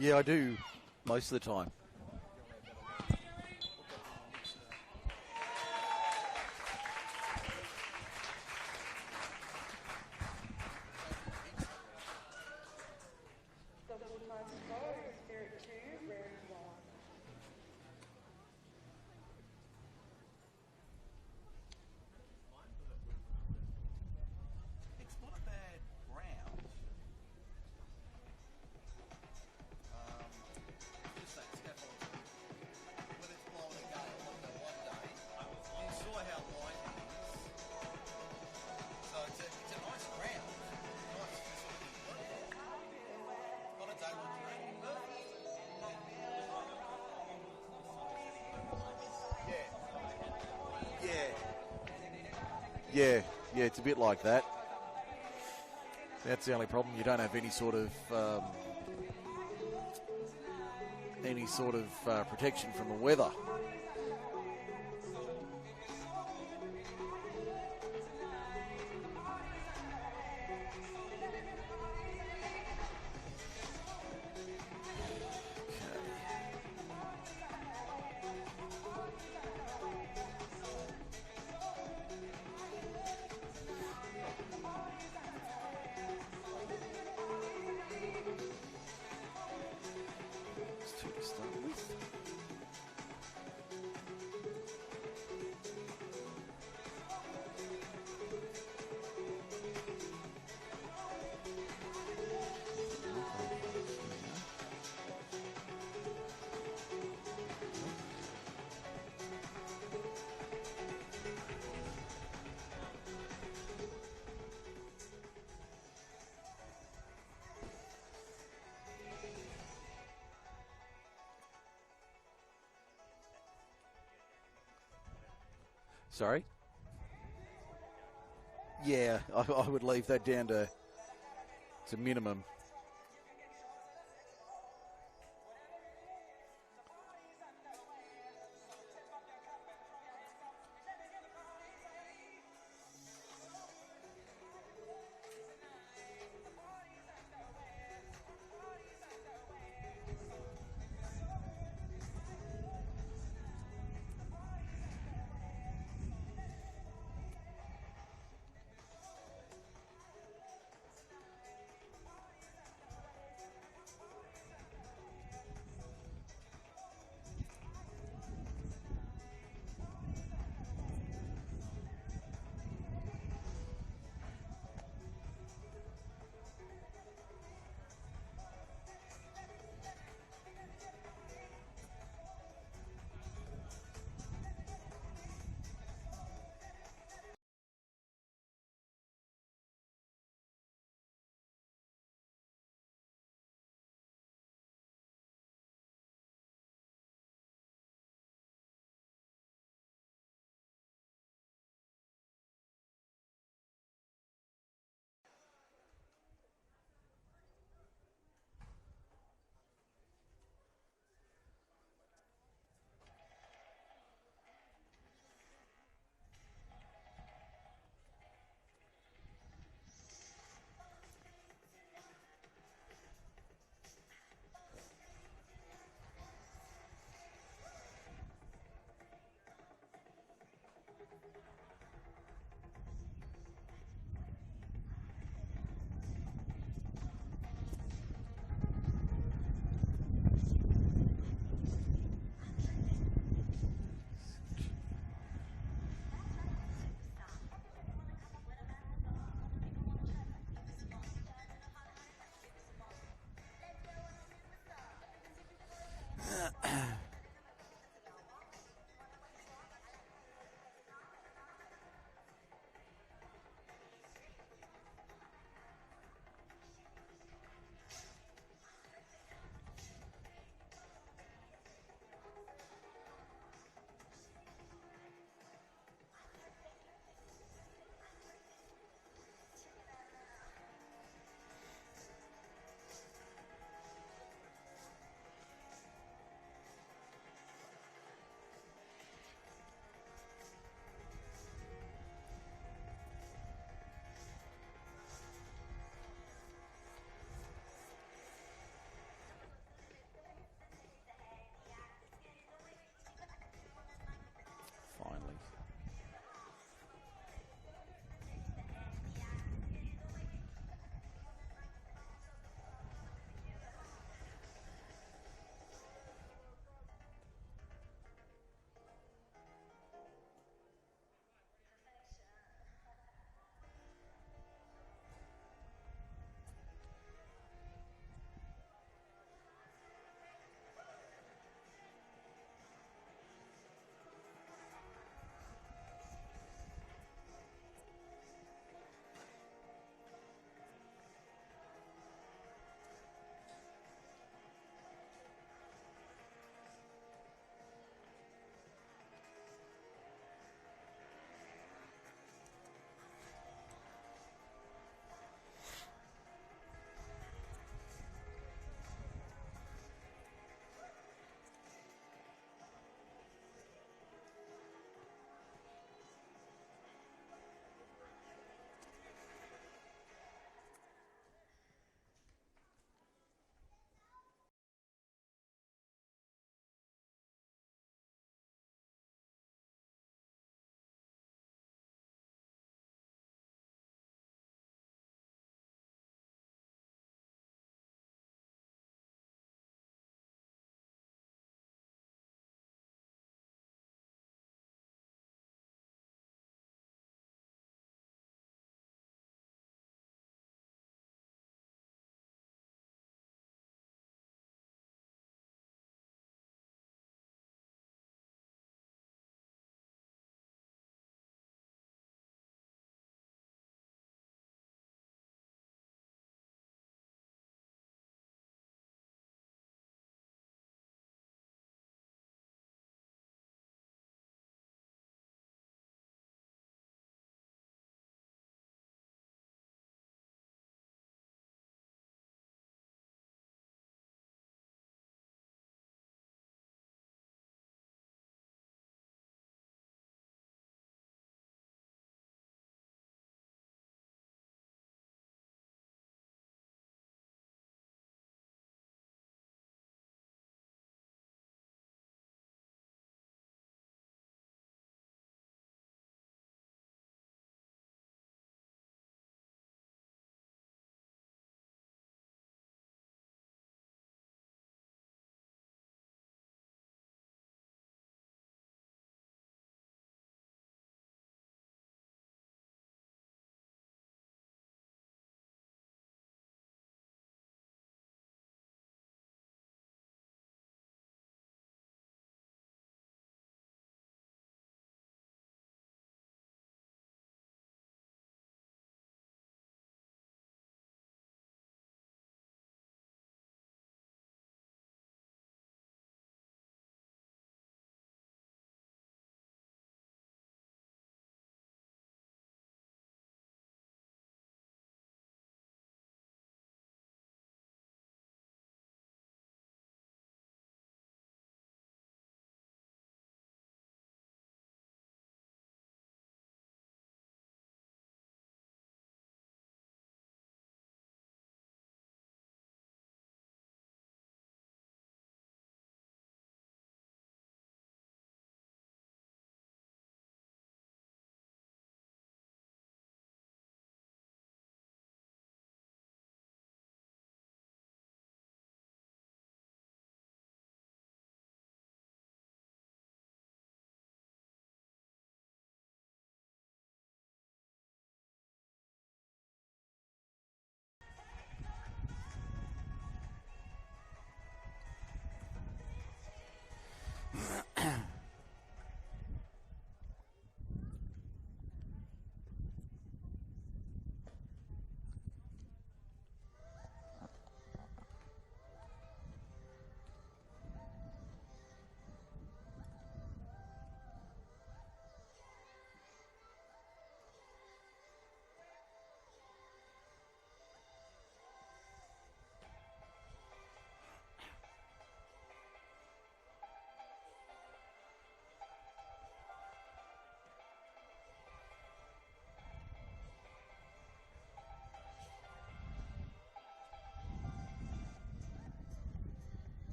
Yeah, I do most of the time. Yeah, it's a bit like that. That's the only problem. You don't have any sort of protection from the weather. Sorry? Yeah, I would leave that down to minimum.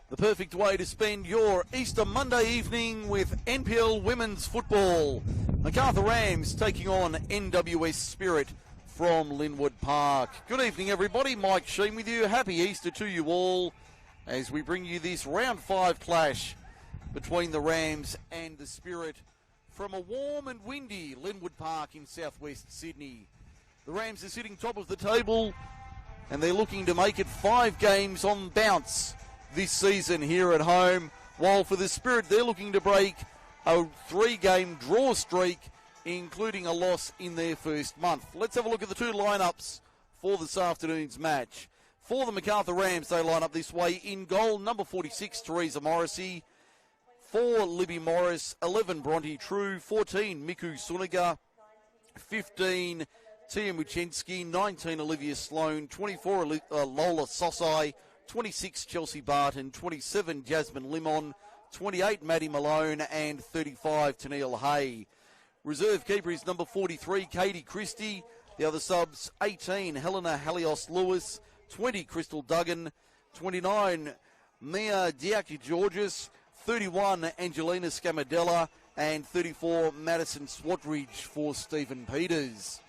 The perfect way to spend your Easter Monday evening with NPL women's football. Macarthur Rams taking on NWS Spirit from Linwood Park. Good evening, everybody. Mike Sheen with you. Happy Easter to you all as we bring you this round 5 clash between the Rams and the Spirit from a warm and windy Linwood Park in southwest Sydney. The Rams are sitting top of the table and they're looking to make it 5 games on bounce this season here at home, while for the Spirit they're looking to break a 3-game draw streak, including a loss in their first month. Let's have a look at the 2 lineups for this afternoon's match. For the Macarthur Rams, they line up this way. In goal, number 46, Teresa Morrissey. 4, Libby Morris. 11, Bronte True. 14, Miku Suniga. 15, Tia Muchensky. 19, Olivia Sloan. 24, Lola Sosai. 26, Chelsea Barton. 27, Jasmine Limon. 28, Maddie Malone. And 35, Tennille Hay. Reserve keeper is number 43, Katie Christie. The other subs, 18, Helena Halios Lewis. 20, Crystal Duggan. 29, Mia Diaki Georges. 31, Angelina Scamadella. And 34, Madison Swatridge for Stephen Peters.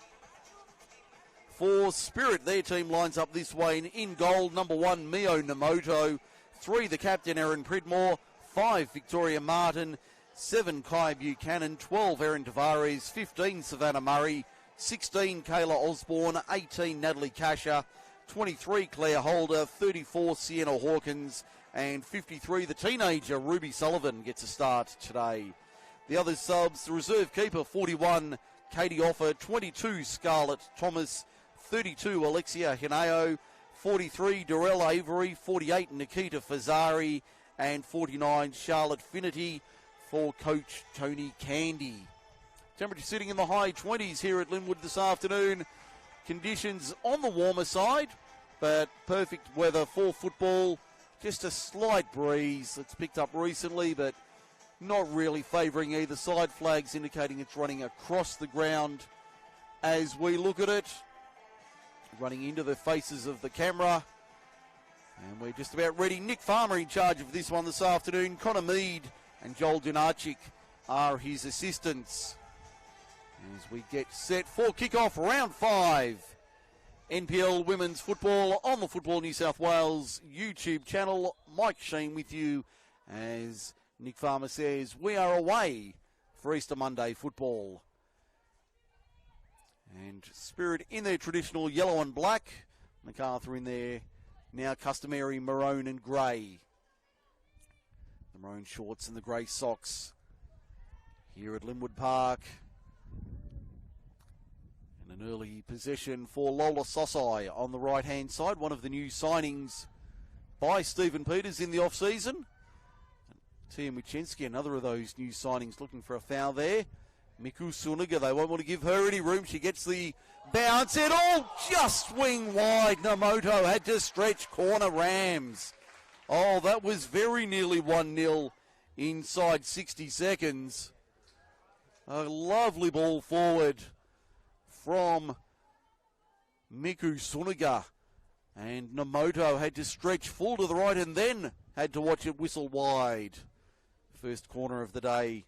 For Spirit, their team lines up this way. In goal, number 1, Mio Namoto. 3, the captain, Erin Pridmore. 5, Victoria Martin. 7, Kai Buchanan. 12, Erin Tavares. 15, Savannah Murray. 16, Kayla Osborne. 18, Natalie Kasher. 23, Claire Holder. 34, Sienna Hawkins. And 53, the teenager, Ruby Sullivan, gets a start today. The other subs, the reserve keeper, 41, Katie Offer. 22, Scarlett Thomas. 32, Alexia Hineo. 43, Dorel Avery. 48, Nikita Fazari. And 49, Charlotte Finity for coach Tony Candy. Temperature sitting in the high 20s here at Linwood this afternoon. Conditions on the warmer side, but perfect weather for football. Just a slight breeze that's picked up recently, but not really favouring either side. Flags indicating it's running across the ground as we look at it. Running into the faces of the camera. And we're just about ready. Nick Farmer in charge of this one this afternoon. Connor Mead and Joel Dunarchik are his assistants as we get set for kick-off round 5. NPL Women's Football on the Football New South Wales YouTube channel. Mike Sheen with you as Nick Farmer says we are away for Easter Monday football. And Spirit in their traditional yellow and black. Macarthur in their now customary maroon and grey. The maroon shorts and the grey socks here at Linwood Park. And an early possession for Lola Sosai on the right-hand side. One of the new signings by Stephen Peters in the off-season. Tia Muchensky, another of those new signings, looking for a foul there. Miku Suniga, they won't want to give her any room. She gets the bounce. It all just swing wide. Namoto had to stretch corner Rams. Oh, that was very nearly 1-0 inside 60 seconds. A lovely ball forward from Miku Suniga. And Namoto had to stretch full to the right and then had to watch it whistle wide. First corner of the day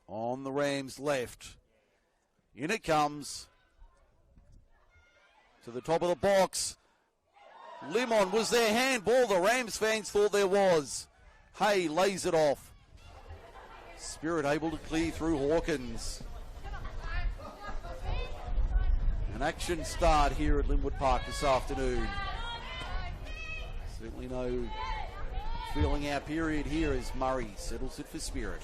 on the Rams' left. In it comes. To the top of the box. Limon, was there handball? The Rams fans thought there was. Hay lays it off. Spirit able to clear through Hawkins. An action start here at Linwood Park this afternoon. Certainly no feeling out period here as Murray settles it for Spirit.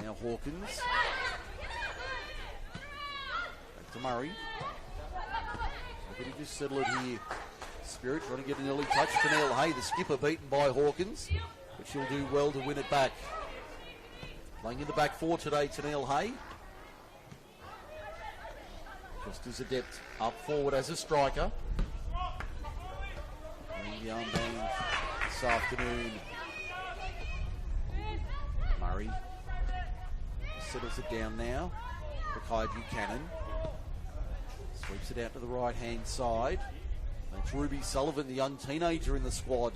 Now Hawkins. Back to Murray. How can he just settle it here? Spirit trying to get an early touch. Tennille Hay, the skipper, beaten by Hawkins, but she'll do well to win it back. Playing in the back four today, Tennille Hay. Just as adept up forward as a striker. Playing the armband this afternoon. Murray settles it down now for Kai Buchanan. Sweeps it out to the right-hand side. That's Ruby Sullivan, the young teenager in the squad.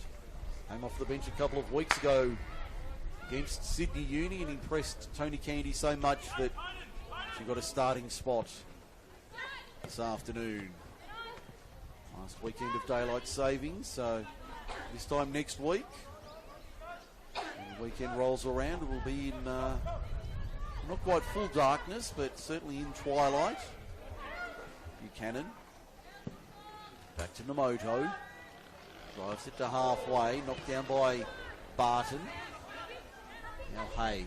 Came off the bench a couple of weeks ago against Sydney Uni and impressed Tony Candy so much that she got a starting spot this afternoon. Last weekend of daylight savings, so this time next week, when the weekend rolls around, it will be in not quite full darkness, but certainly in twilight. Buchanan back to Namoto, drives it to halfway, knocked down by Barton. Now Hay,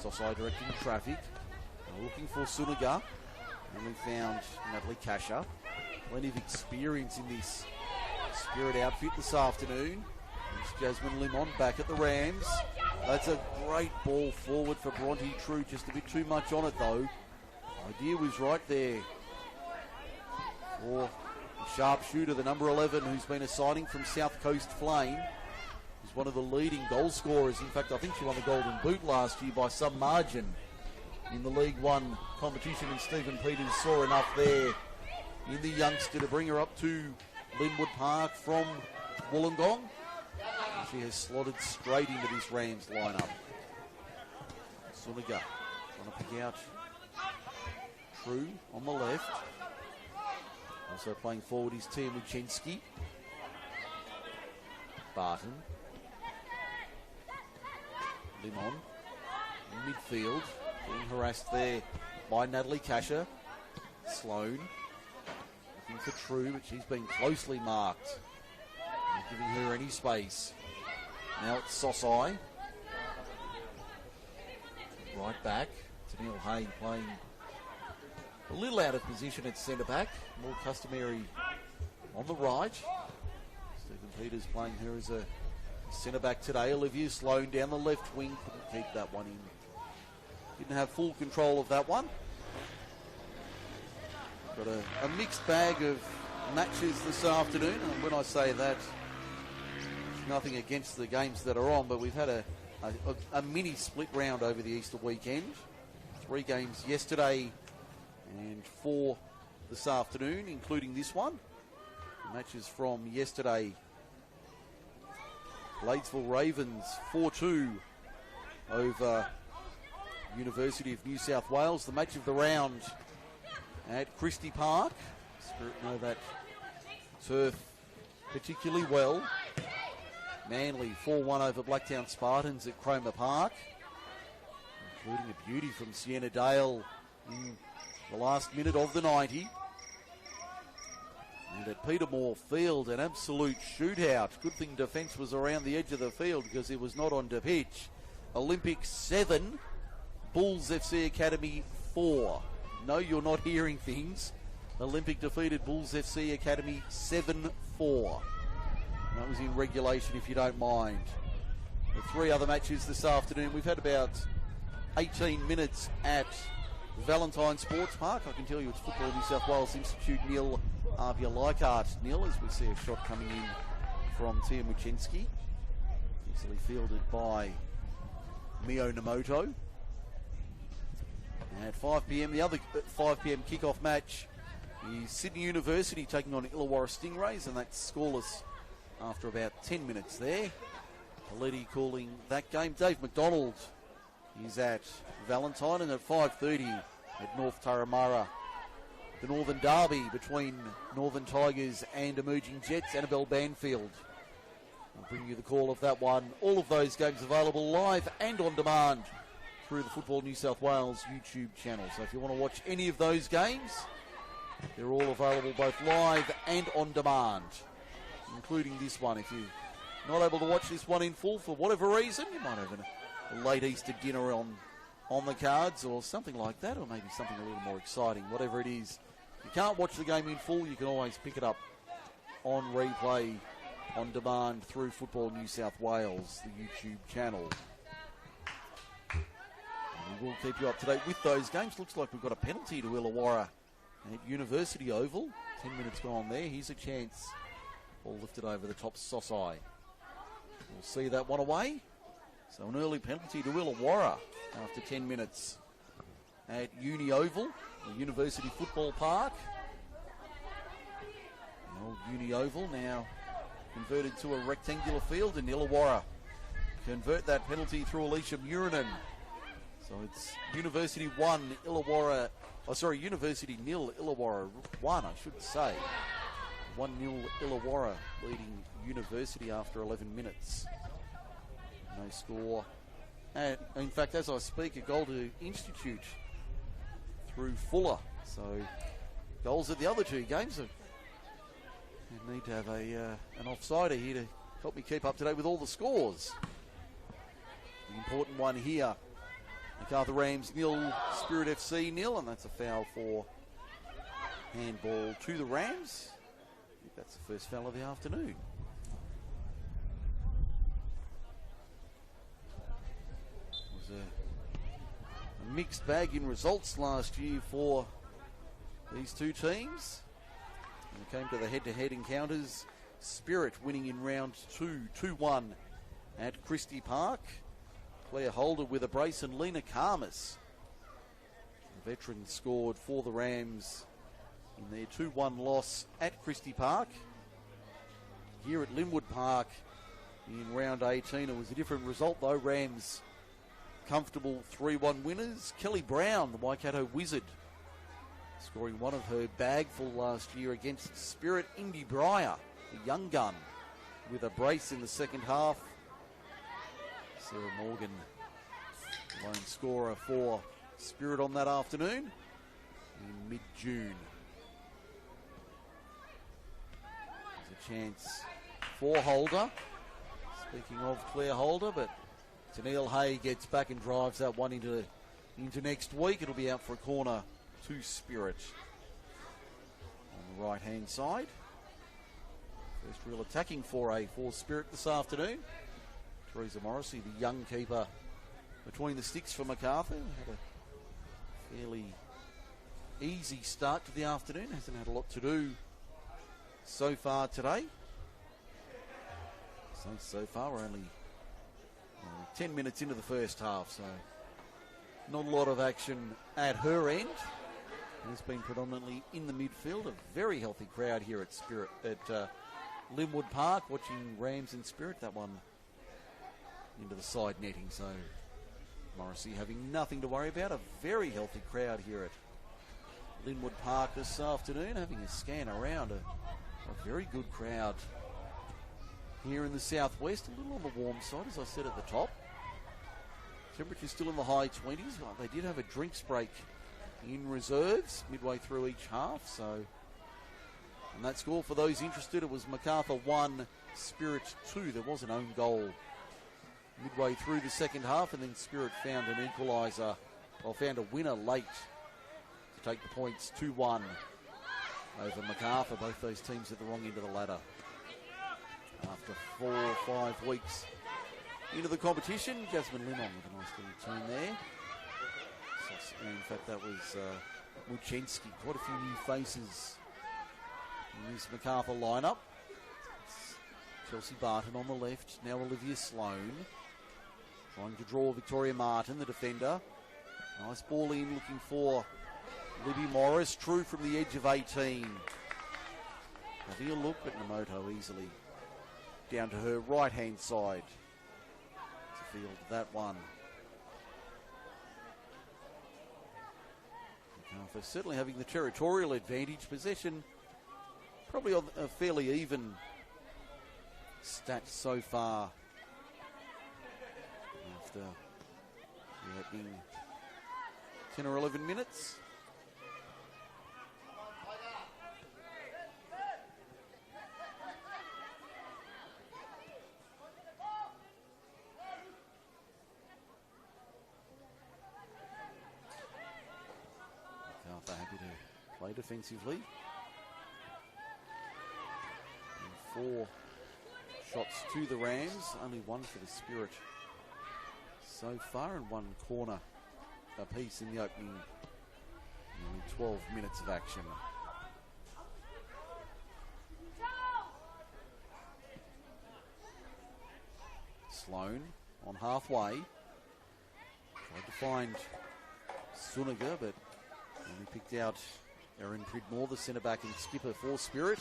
Sosai directing traffic, looking for Sunaga, and we found Natalie Kasha. Plenty of experience in this Spirit outfit this afternoon. It's Jasmine Limon back at the Rams. That's a great ball forward for Bronte True, just a bit too much on it though. Idea was right there for the sharpshooter, the number 11, who's been a signing from South Coast Flame. He's one of the leading goal scorers. In fact, I think she won the Golden Boot last year by some margin in the League One competition, and Stephen Peters saw enough there in the youngster to bring her up to Linwood Park from Wollongong. And she has slotted straight into this Rams lineup. Suniga trying to pick out True on the left. Also playing forward is Tia Muchenski. Barton. Limon in midfield, being harassed there by Natalie Kasha. Sloan looking for True, but she's been closely marked. Not giving her any space. Now it's Sosai. Right back to Neil Hay, playing a little out of position at centre back. More customary on the right. Stephen Peters playing her as a centre back today. Olivia Sloan down the left wing, couldn't keep that one in. Didn't have full control of that one. Got a mixed bag of matches this afternoon, and when I say that, nothing against the games that are on, but we've had a mini split round over the Easter weekend. 3 games yesterday and 4 this afternoon, including this one. The matches from yesterday: Bladesville Ravens 4-2 over University of New South Wales. The match of the round at Christie Park. Spirit know that turf particularly well. Manly 4-1 over Blacktown Spartans at Cromer Park, including a beauty from Sienna Dale in the last minute of the 90. And at Petermore Field, an absolute shootout. Good thing defence was around the edge of the field because it was not on the pitch. Olympic 7, Bulls FC Academy 4. No, you're not hearing things. Olympic defeated Bulls FC Academy 7-4. That was in regulation, if you don't mind. The 3 other matches this afternoon. We've had about 18 minutes at Valentine Sports Park. I can tell you it's Football New South Wales Institute Neil Arvia Leichhardt. Neil, as we see a shot coming in from Tia Muchenski. Easily fielded by Mio Namoto. At 5 p.m, the other 5 p.m. kickoff match is Sydney University taking on Illawarra Stingrays, and that's scoreless after about 10 minutes there. Paletti calling that game. Dave McDonald is at Valentine, and at 5:30 at North Turramurra, the Northern Derby between Northern Tigers and Emerging Jets. Annabelle Banfield will bring you the call of that one. All of those games available live and on demand through the Football New South Wales YouTube channel. So if you want to watch any of those games, they're all available both live and on demand, including this one. If you're not able to watch this one in full for whatever reason, you might have a late Easter dinner on the cards or something like that, or maybe something a little more exciting. Whatever it is, if you can't watch the game in full, you can always pick it up on replay on demand through Football New South Wales, the YouTube channel. And we will keep you up to date with those games. Looks like we've got a penalty to Illawarra at University Oval. 10 minutes gone there. Here's a chance. Ball lifted over the top, Sosai. We'll see that one away. So an early penalty to Illawarra after 10 minutes at Uni Oval, the University Football Park. Old Uni Oval now converted to a rectangular field, and Illawarra convert that penalty through Alicia Murinen. So it's University 1, Illawarra, University 0, Illawarra 1, I should say. 1-0 Illawarra leading University after 11 minutes. No score. And in fact, as I speak, a goal to Institute through Fuller. So goals at the other two games. I need to have an offsider here to help me keep up to date with all the scores. The important one here. Macarthur Rams 0, Spirit FC 0, and that's a foul for handball to the Rams. I think that's the first foul of the afternoon. It was a mixed bag in results last year for these two teams. When it came to the head-to-head encounters, Spirit winning in round 2, 2-1 at Christie Park. Claire Holder with a brace and Lena Karmas, the veteran, scored for the Rams in their 2-1 loss at Christie Park. Here at Linwood Park in round 18, it was a different result though. Rams comfortable 3-1 winners. Kelly Brown, the Waikato Wizard, scoring one of her bagful last year against Spirit. Indy Breyer, the young gun, with a brace in the second half. Sarah Morgan, lone scorer for Spirit on that afternoon in mid-June. There's a chance for Holder. Speaking of Claire Holder, but Tennille Hay gets back and drives that one into next week. It'll be out for a corner to Spirit on the right-hand side. First real attacking foray for Spirit this afternoon. Teresa Morrissey, the young keeper between the sticks for Macarthur, had a fairly easy start to the afternoon. Hasn't had a lot to do so far today. So far we're only 10 minutes into the first half, so not a lot of action at her end. It's been predominantly in the midfield. A very healthy crowd here at Spirit at Linwood Park, watching Rams and Spirit. That one into the side netting, so Morrissey having nothing to worry about. A very healthy crowd here at Linwood Park this afternoon, having a scan around. A very good crowd here in the southwest. A little on the warm side, as I said at the top. Temperature still in the high 20s. Well, they did have a drinks break in reserves midway through each half, so. And that score, for those interested, it was Macarthur 1, Spirit 2. There was an own goal midway through the second half, and then Spirit found an equaliser, or found a winner late to take the points 2-1 over Macarthur. Both those teams at the wrong end of the ladder after 4 or 5 weeks into the competition. Jasmine Limon with a nice little turn there. So, in fact, that was Muchensky. Quite a few new faces in this Macarthur lineup. It's Chelsea Barton on the left. Now Olivia Sloan trying to draw Victoria Martin, the defender. Nice ball in, looking for Libby Morris. True from the edge of 18. Having a look, but Namoto easily down to her right-hand side to field that one. Macarthur certainly having the territorial advantage. Possession probably on a fairly even stat so far after the opening 10 or 11 minutes. Macarthur happy to play defensively. And 4 shots to the Rams, only 1 for the Spirit so far, and 1 corner apiece in the opening 12 minutes of action. Sloan on halfway. Tried to find Suniga, but only picked out Erin Pridmore, the centre back and skipper for Spirit.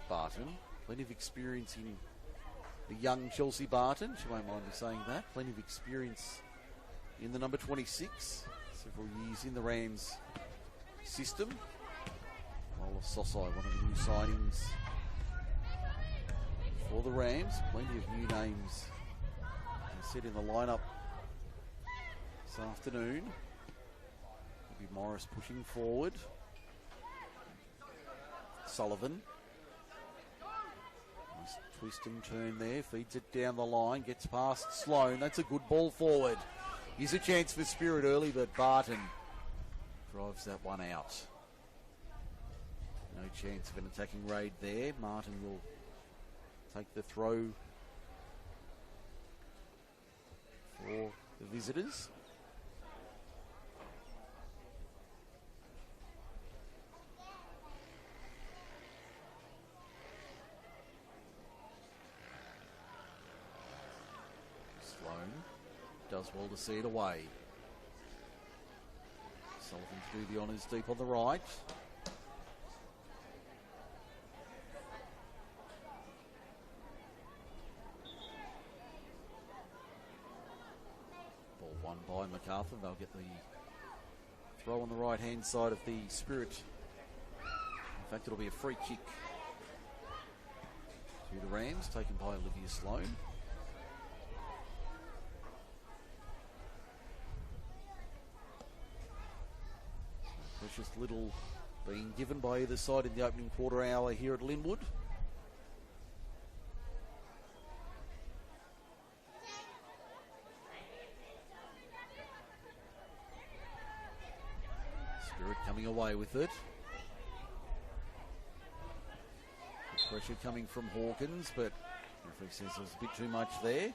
Barton. Plenty of experience in the young Chelsea Barton. She won't mind me saying that. Plenty of experience in the number 26. Several years in the Rams system. Ola Sosai, one of the new signings for the Rams. Plenty of new names set in the lineup this afternoon. Will be Morris pushing forward. Sullivan. Nice twist and turn there. Feeds it down the line. Gets past Sloan. That's a good ball forward. Here's a chance for Spirit early, but Barton drives that one out. No chance of an attacking raid there. Martin will take the throw for the visitors. Sloan does well to see it away. Sullivan to do the honours deep on the right. Ball won by Macarthur. They'll get the throw on the right-hand side of the Spirit. In fact, it'll be a free kick to the Rams, taken by Olivia Sloan. Precious little being given by either side in the opening quarter hour here at Linwood. Spirit coming away with it. Good pressure coming from Hawkins, but referee says there's a bit too much there.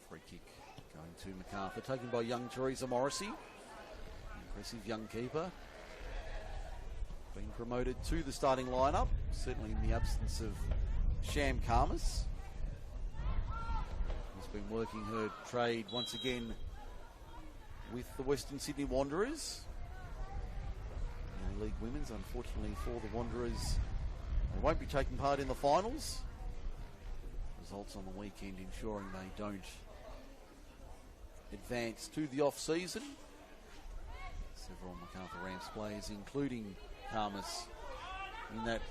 Free kick going to Macarthur, taken by young Teresa Morrissey. Impressive young keeper. Been promoted to the starting lineup, certainly in the absence of Sham Karmas. Has been working her trade once again with the Western Sydney Wanderers. In the League Women's, unfortunately for the Wanderers, they won't be taking part in the finals. Results on the weekend ensuring they don't advance to the off-season. Several Macarthur Rams players, including Karmas, in that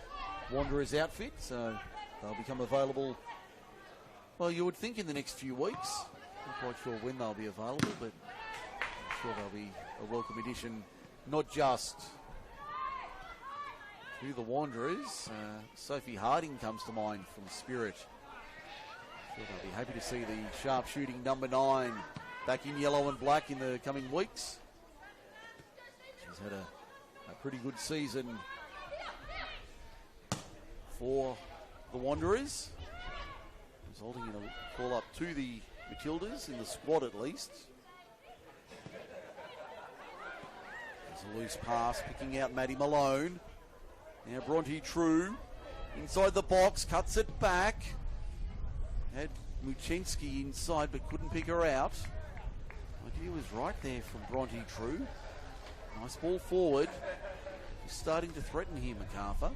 Wanderers outfit, so they'll become available, well, you would think in the next few weeks. Not quite sure when they'll be available, but I'm sure they'll be a welcome addition, not just to the Wanderers. Sophie Harding comes to mind from Spirit. I'm sure they'll be happy to see the sharp-shooting number 9 back in yellow and black in the coming weeks. She's had a pretty good season for the Wanderers, resulting in a call-up to the Matildas, in the squad at least. There's a loose pass, picking out Maddie Malone. Now Bronte True inside the box, cuts it back. Had Muchinski inside but couldn't pick her out. Idea was right there from Bronte True. Nice ball forward. She's starting to threaten here, Macarthur.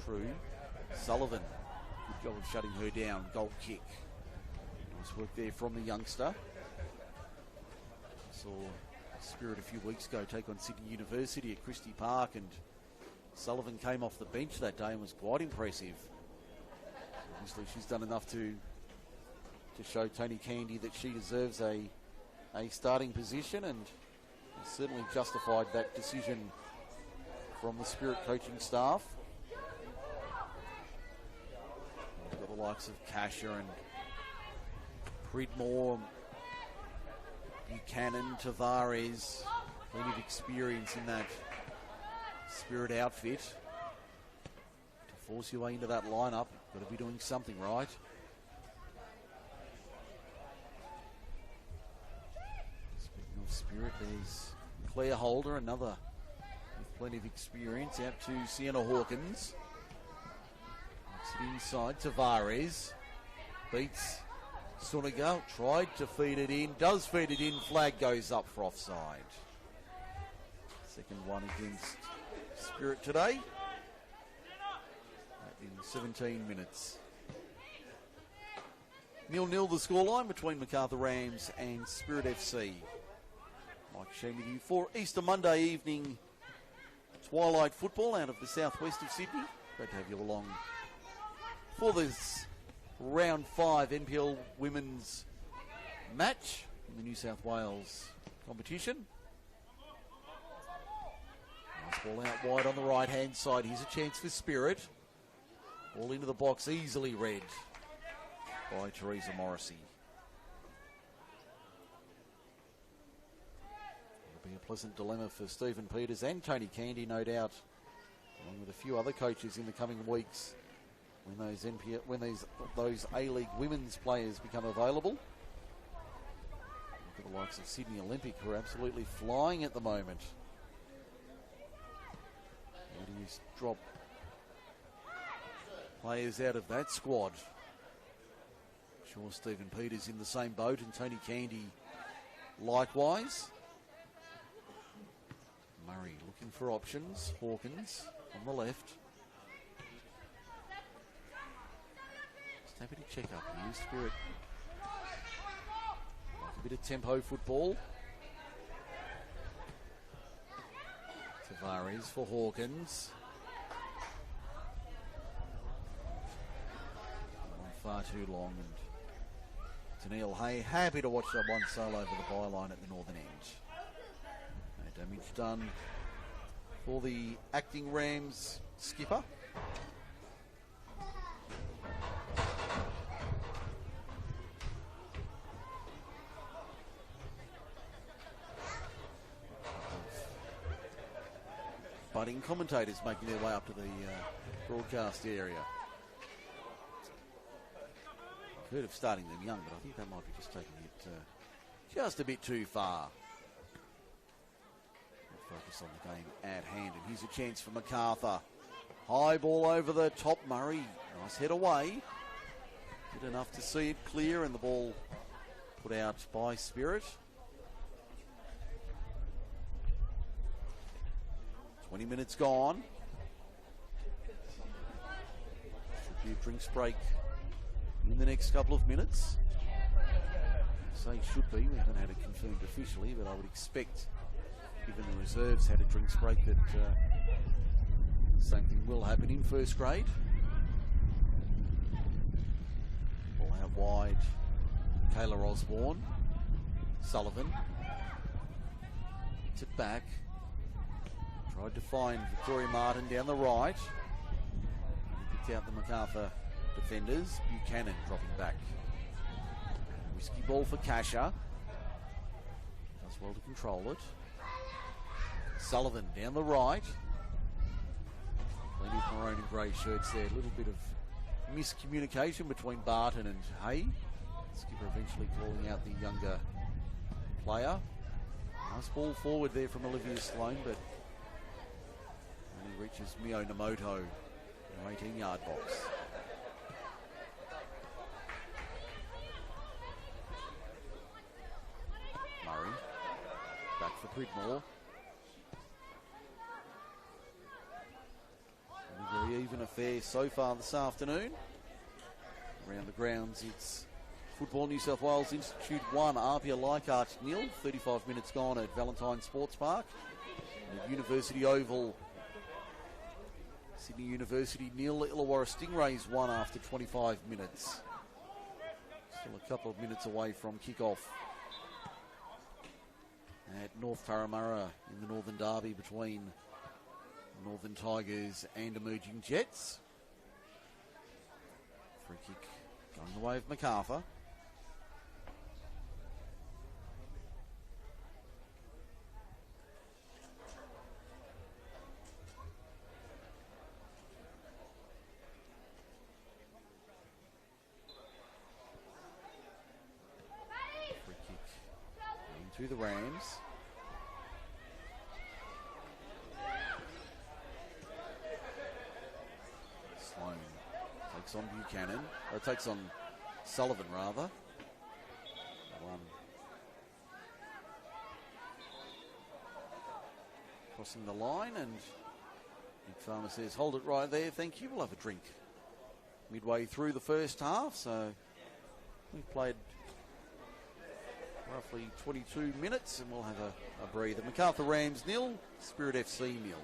True. Sullivan. Good job of shutting her down. Goal kick. Nice work there from the youngster. Saw Spirit a few weeks ago take on Sydney University at Christie Park, and Sullivan came off the bench that day and was quite impressive. Obviously she's done enough to show Tony Candy that she deserves a starting position, and certainly justified that decision from the Spirit coaching staff. We've got the likes of Kasher and Pridmore, Buchanan, Tavares, plenty of experience in that Spirit outfit. To force your way into that lineup, got to be doing something right. Speaking of Spirit, there's Claire Holder, another with plenty of experience, out to Sienna Hawkins. Makes it inside, Tavares beats Suniga tried to feed it in, does feed it in, flag goes up for offside. Second one against Spirit today. In 17 minutes. 0-0 the scoreline between Macarthur Rams and Spirit FC. Mike Sheen with you for Easter Monday evening twilight football out of the southwest of Sydney. Great to have you along for this round 5 NPL women's match in the New South Wales competition. Nice ball out wide on the right hand side. Here's a chance for Spirit. Ball into the box, easily read by Teresa Morrissey. It'll be a pleasant dilemma for Stephen Peters and Tony Candy, no doubt, along with a few other coaches in the coming weeks when those A-League women's players become available. Look at the likes of Sydney Olympic, who are absolutely flying at the moment. How do you drop players out of that squad? Sure, Stephen Peters in the same boat, and Tony Candy likewise. Murray looking for options. Hawkins on the left. Just happy to check up here. Spirit like a bit of tempo football. Tavares for Hawkins. Far too long, and Tennille Hay happy to watch that one sail over the byline at the northern end. No damage done for the acting Rams skipper. Budding commentators making their way up to the broadcast area. Heard of starting them young, but I think that might be just taking it just a bit too far. We'll focus on the game at hand, and here's a chance for Macarthur. High ball over the top, Murray. Nice head away. Good enough to see it clear, and the ball put out by Spirit. 20 minutes gone. Should be a drinks break in the next couple of minutes. Say should be, we haven't had it confirmed officially, but I would expect, given the reserves had a drinks break, that the same thing will happen in first grade. Ball out wide, Kayla Osborne. Sullivan gets it back. Tried to find Victoria Martin down the right. Picked out the Macarthur defenders. Buchanan dropping back. Risky ball for Kasha. Does well to control it. Sullivan down the right. Plenty of maroon and grey shirts there. A little bit of miscommunication between Barton and Hay. Skipper eventually calling out the younger player. Nice ball forward there from Olivia Sloan, but only reaches Mio Namoto in her 18-yard box. Murray back for Pridmore. A very even affair so far this afternoon. Around the grounds, it's Football New South Wales Institute 1, Apia Leichhardt 0. 35 minutes gone at Valentine Sports Park. And at University Oval, Sydney University 0, Illawarra Stingrays 1 after 25 minutes. Still a couple of minutes away from kick-off at North Parramatta in the Northern Derby between Northern Tigers and Emerging Jets. Free kick going the way of Macarthur. Free kick going to the Rams. Sloan takes on Buchanan, or takes on Sullivan rather. crossing the line, and Nick Farmer says, hold it right there, thank you, we'll have a drink. Midway through the first half, so we've played roughly 22 minutes, and we'll have a breather. Macarthur Rams 0, Spirit FC 0.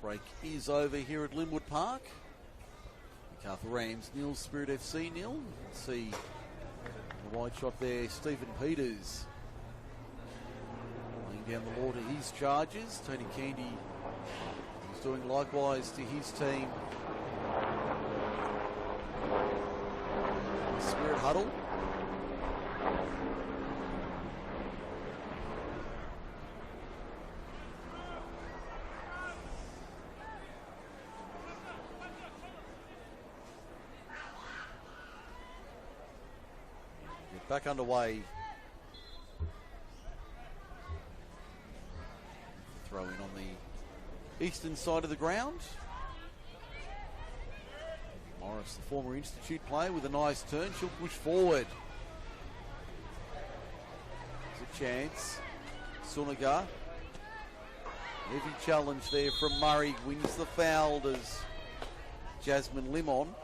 Break is over here at Linwood Park. Macarthur Rams 0, Spirit FC 0. See the wide shot there, Stephen Peters laying down the law to his charges. Tony Candy is doing likewise to his team. Spirit huddle. Back underway. Throw in on the eastern side of the ground. Morris, the former Institute player, with a nice turn. She'll push forward. There's a chance. Suniga. Heavy challenge there from Murray. Wins the foul as Jasmine Limon.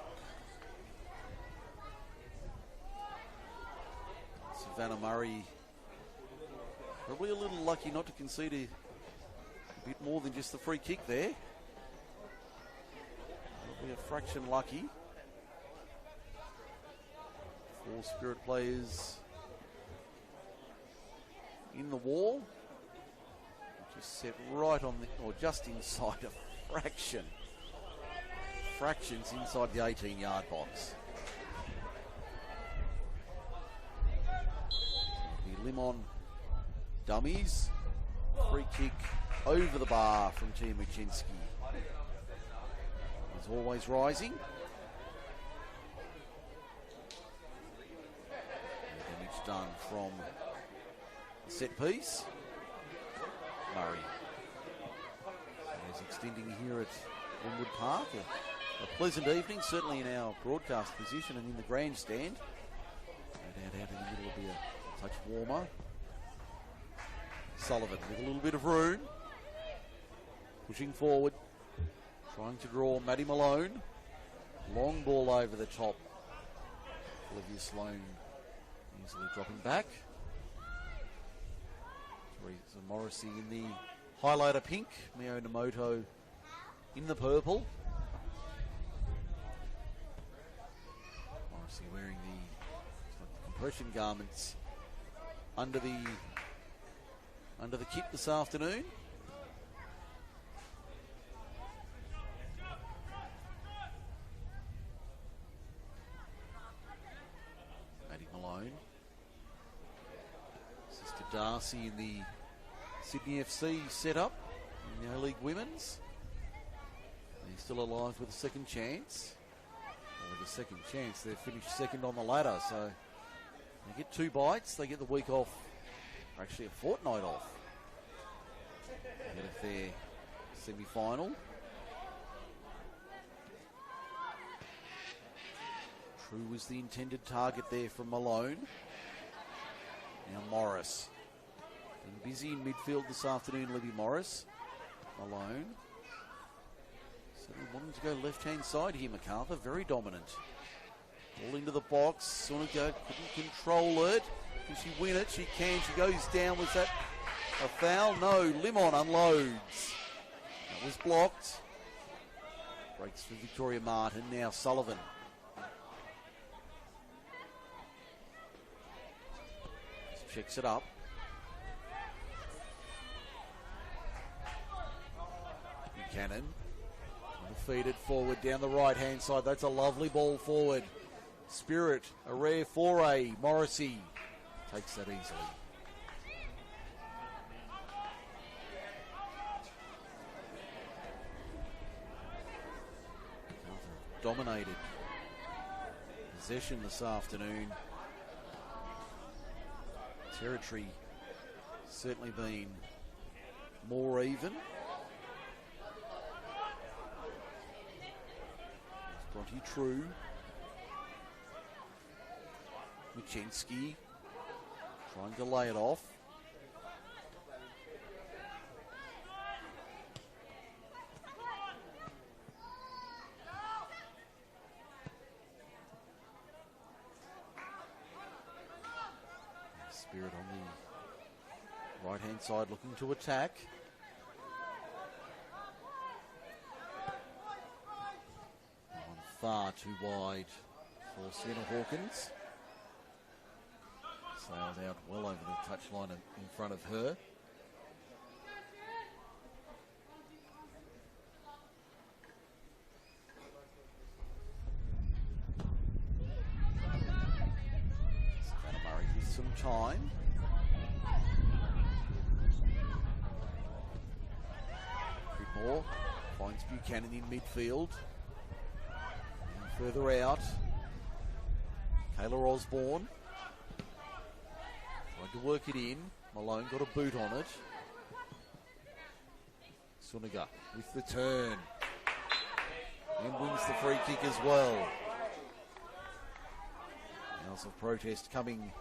Savannah Murray probably a little lucky not to concede a bit more than just the free kick there. Probably a fraction lucky. 4 Spirit players in the wall. Just set right on the, or just inside a fraction. Fractions inside the 18-yard box. Limon dummies. Free kick over the bar from Tia Muczynski. Is always rising. Damage done from the set piece. Murray is extending here at Linwood Park. A pleasant evening, certainly in our broadcast position and in the grandstand. No doubt out in the middle will be a touch warmer. Sullivan with a little bit of room. Pushing forward. Trying to draw Maddie Malone. Long ball over the top. Olivia Sloan easily dropping back. Teresa Morrissey in the highlighter pink. Mio Namoto in the purple. Morrissey wearing the compression garments under the kit this afternoon. Maddie Malone. Sister Darcy in the Sydney FC setup in the A-League Women's. They're still alive with a second chance. Or with a second chance, they've finished second on the ladder, so they get 2 bites. They get the week off, or actually a fortnight off, ahead of their semi-final. True was the intended target there from Malone. Now Morris. Been busy in midfield this afternoon, Libby Morris. Malone. Certainly wanting to go left-hand side here, Macarthur. Very dominant. Ball into the box. Suniga couldn't control it. Can she win it? She can. She goes down. Was that a foul? No. Limon unloads. That was blocked. Breaks for Victoria Martin. Now Sullivan. Just checks it up. Buchanan. Feed it forward down the right-hand side. That's a lovely ball forward. Spirit, a rare foray. Morrissey takes that easily. Dominated possession this afternoon. Territory certainly been more even. Bronte True. Michinski trying to lay it off. Spirit on the right-hand side looking to attack. Far too wide for Sienna Hawkins. Sails out well over the touchline in front of her. Savannah Murray with some time. Whitmore finds Buchanan in midfield. Further out, Kayla Osborne tried to work it in. Malone got a boot on it. Suniga with the turn and wins the free kick as well. Yells of protest coming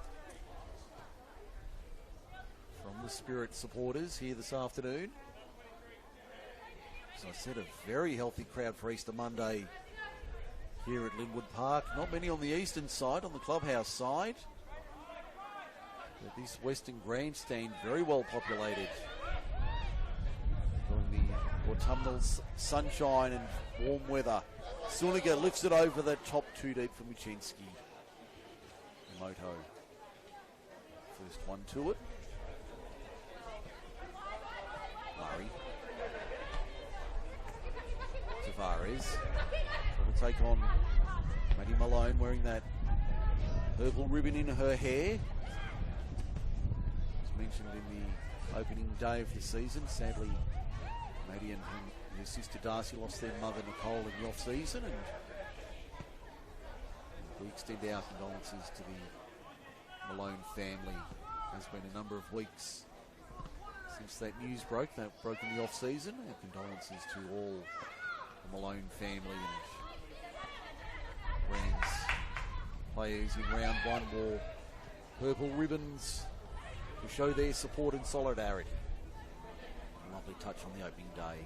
from the Spirit supporters here this afternoon. As I said, a very healthy crowd for Easter Monday here at Linwood Park. Not many on the eastern side, on the clubhouse side. But this western grandstand very well populated. During the autumnal sunshine and warm weather. Suniga lifts it over the top, too deep for Michinski. Moto. First one to it. Murray. Tavares. Trying to take on Maddie Malone wearing that purple ribbon in her hair. As mentioned in the opening day of the season, sadly Maddie and her sister Darcy lost their mother Nicole in the off-season, and we extend our condolences to the Malone family. It has been a number of weeks since that news broke in the off-season. Our condolences to all the Malone family and Rams players in round one wore purple ribbons to show their support and solidarity. A lovely touch on the opening day.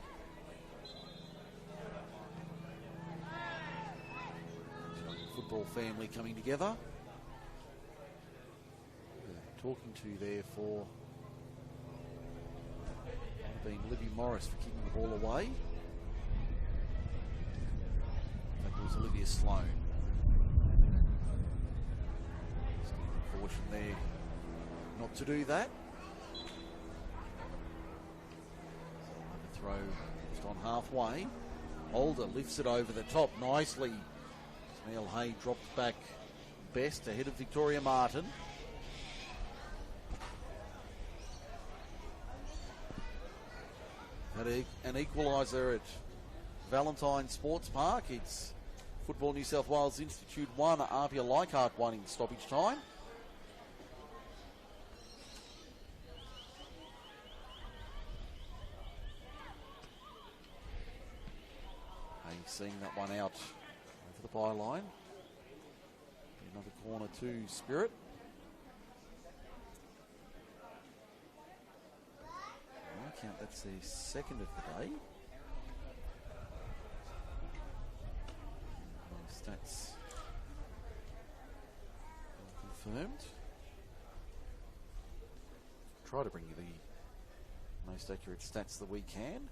Football family coming together. Talking to there for being Libby Morris for kicking the ball away. That was Olivia Sloan. Caution there not to do that. Another throw just on halfway. Older lifts it over the top nicely. Neil Hay drops back best ahead of Victoria Martin. An equaliser at Valentine Sports Park. It's Football New South Wales Institute 1, Arpia Leichhardt 1 in stoppage time. Hay seeing that one out over the byline. Another corner to Spirit. I count that's their second of the day. Stats confirmed. Try to bring you the most accurate stats that we can.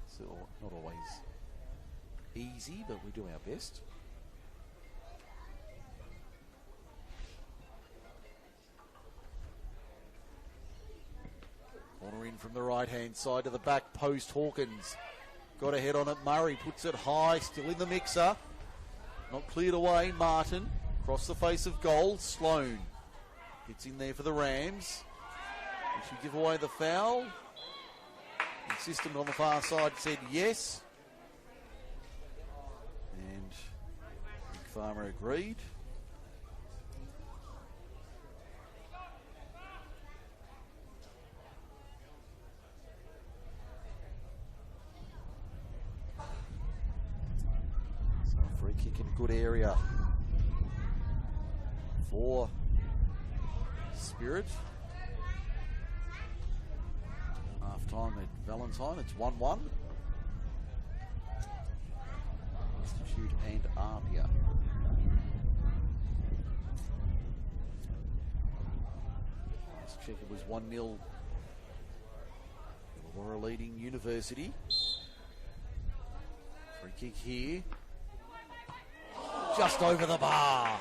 So not always easy, but we do our best. Corner in from the right-hand side to the back post. Hawkins got a head on it. Murray puts it high, still in the mixer. Not cleared away. Martin across the face of goal. Sloan gets in there for the Rams. Did she give away the foul? The assistant on the far side said yes. And Big Farmer agreed. So a free kick in a good area for Spirit. Half time at Valentine, it's 1-1. Institute and Arpia. Let's check, it was 1-0. Illawarra leading University. Free kick here. Just over the bar.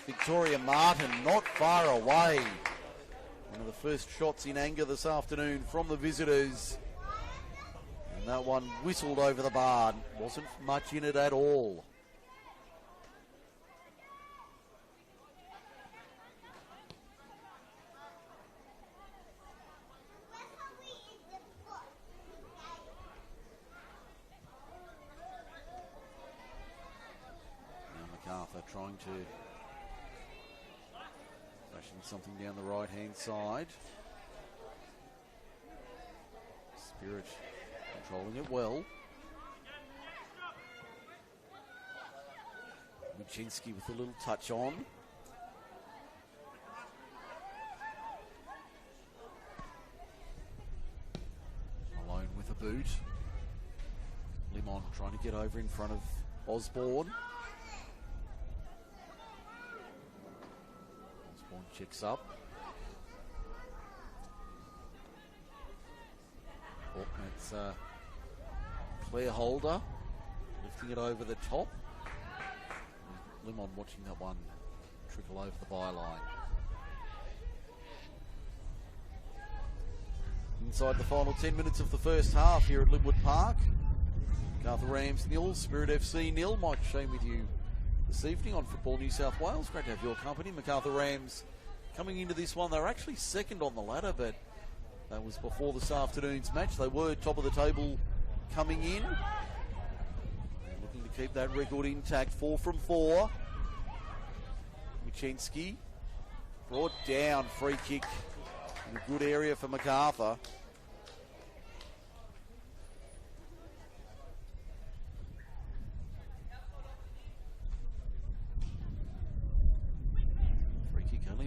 Victoria Martin not far away. One of the first shots in anger this afternoon from the visitors. And that one whistled over the bar. Wasn't much in it at all. Now Macarthur trying to flashing something down the right-hand side. Spirit controlling it well. Muczynski with a little touch on. Malone with a boot. Limon trying to get over in front of Osborne. Checks up. Oh, it's Claire Holder lifting it over the top. Limon watching that one trickle over the byline. Inside the final 10 minutes of the first half here at Linwood Park. Macarthur Rams 0, Spirit FC 0. Mike Shane with you this evening on Football New South Wales. Great to have your company. Macarthur Rams coming into this one, they were actually second on the ladder, but that was before this afternoon's match. They were top of the table coming in. They're looking to keep that record intact. 4 from 4. Muczynski brought down. Free kick in a good area for Macarthur.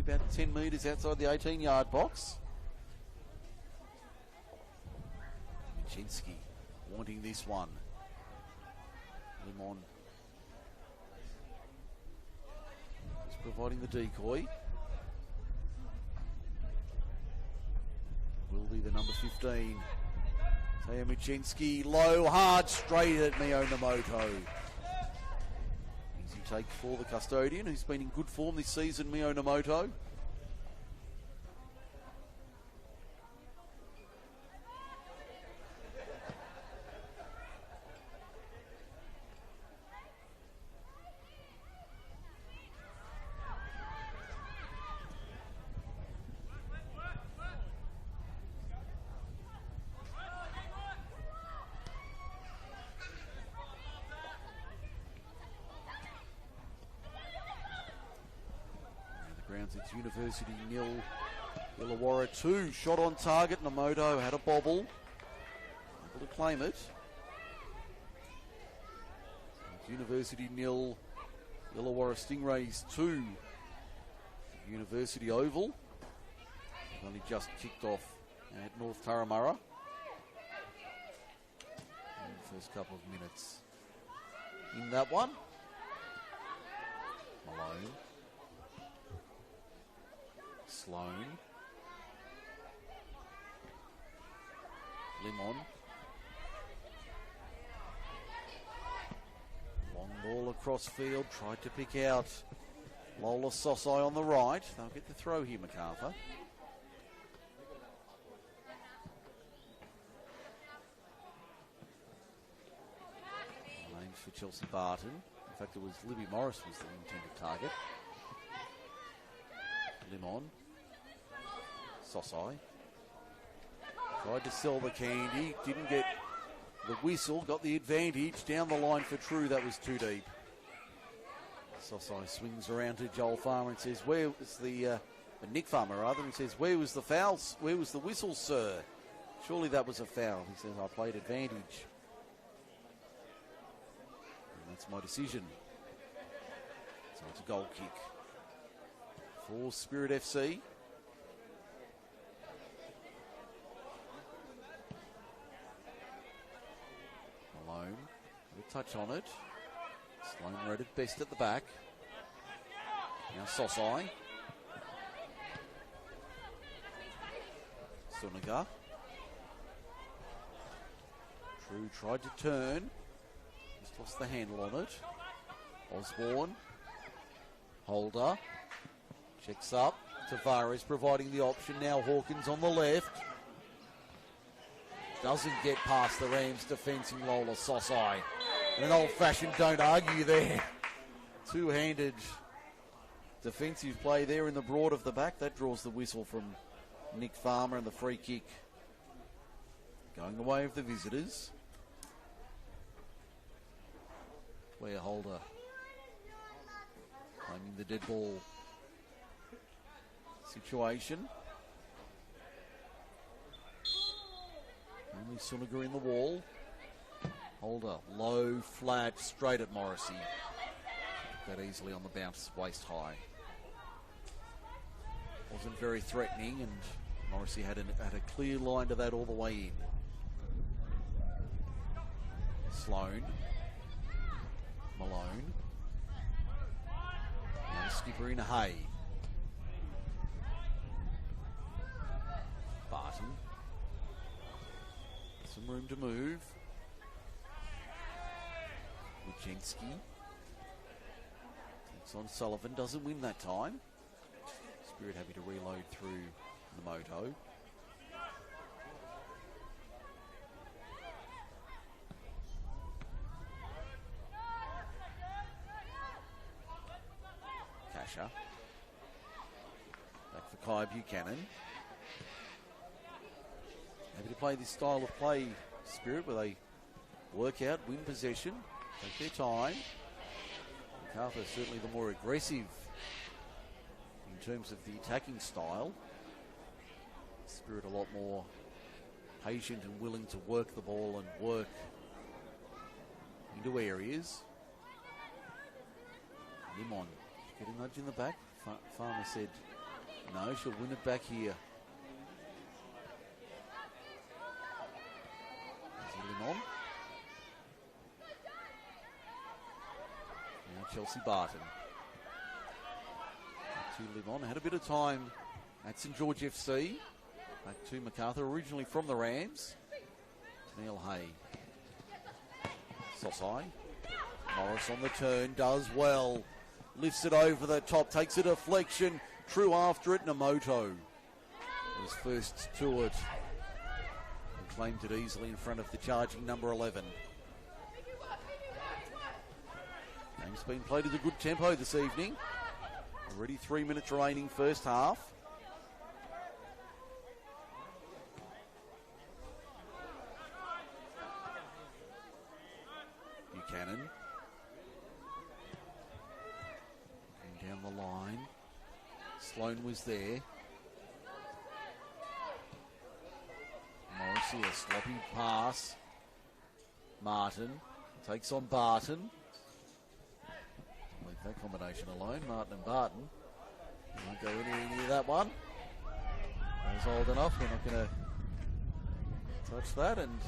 About 10 metres outside the 18-yard box. Muczynski wanting this one. Limon just providing the decoy. Will be the number 15. Taya Muczynski, low, hard, straight at Mio Namoto. Easy take for the custodian, who's been in good form this season, Mio Namoto. It's University 0, Illawarra 2. Shot on target. Namoto had a bobble. Able to claim it. It's University 0, Illawarra Stingrays 2, University Oval. Only just kicked off at North Turramurra. First couple of minutes in that one. Malone. Sloan. Limon. Long ball across field. Tried to pick out Lola Sosai on the right. They'll get the throw here, Macarthur. Names for Chelsea Barton. In fact, it was Libby Morris was the intended target. Limon. Sosai. Tried to sell the candy. Didn't get the whistle. Got the advantage. Down the line for True. That was too deep. Sosai swings around to Joel Farmer and says, where was the... Nick Farmer, rather, and says, where was the foul? Where was the whistle, sir? Surely that was a foul. He says, I played advantage. And that's my decision. So it's a goal kick for Spirit FC. Malone, a touch on it. Sloan read it best at the back. Now Sosai. Suniga. True tried to turn. Just lost the handle on it. Osborne. Holder. Checks up. Tavares providing the option. Now Hawkins on the left. Doesn't get past the Rams defensing Lola Sosai. And an old-fashioned don't argue there. Two-handed defensive play there in the broad of the back. That draws the whistle from Nick Farmer, and the free kick going the way of the visitors. Player Holder claiming the dead ball situation. Only Suniga in the wall. Holder, low, flat, straight at Morrissey. That easily on the bounce, waist high. Wasn't very threatening, and Morrissey had a clear line to that all the way in. Sloan. Malone. Now the skipper in Hay. Barton. Some room to move. Wojcinski. Takes on Sullivan, doesn't win that time. Spirit happy to reload through the moto. Kasha. Back for Kai Buchanan. Happy to play this style of play, Spirit, where they work out, win possession, take their time. Macarthur certainly the more aggressive in terms of the attacking style. Spirit a lot more patient and willing to work the ball and work into areas. Limon, get a nudge in the back. Farmer said, no, she'll win it back here. Limon. Now Chelsea Barton. To Limon. Had a bit of time at St George FC. Back to Macarthur, originally from the Rams. Neil Hay. Sosai. Morris on the turn, does well. Lifts it over the top, takes a deflection. True after it, Namoto was first to it. And claimed it easily in front of the charging number 11. Game's been played at a good tempo this evening. Already 3 minutes remaining first half. Buchanan. Going down the line. Sloan was there. Morrissey, a sloppy pass. Martin takes on Barton. That combination alone, Martin and Barton. Won't go anywhere near that one. He's old enough, we're not going to touch that and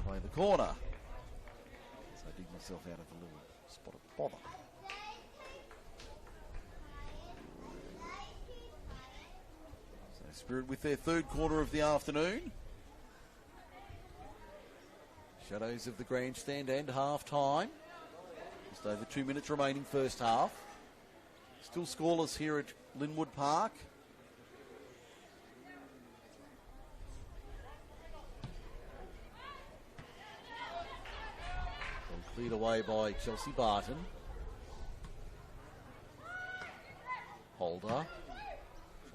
play the corner. So I dig myself out of a little spot of bother. So Spirit with their third quarter of the afternoon. Shadows of the grandstand and half time. Just over 2 minutes remaining first half. Still scoreless here at Linwood Park. Cleared away by Chelsea Barton. Holder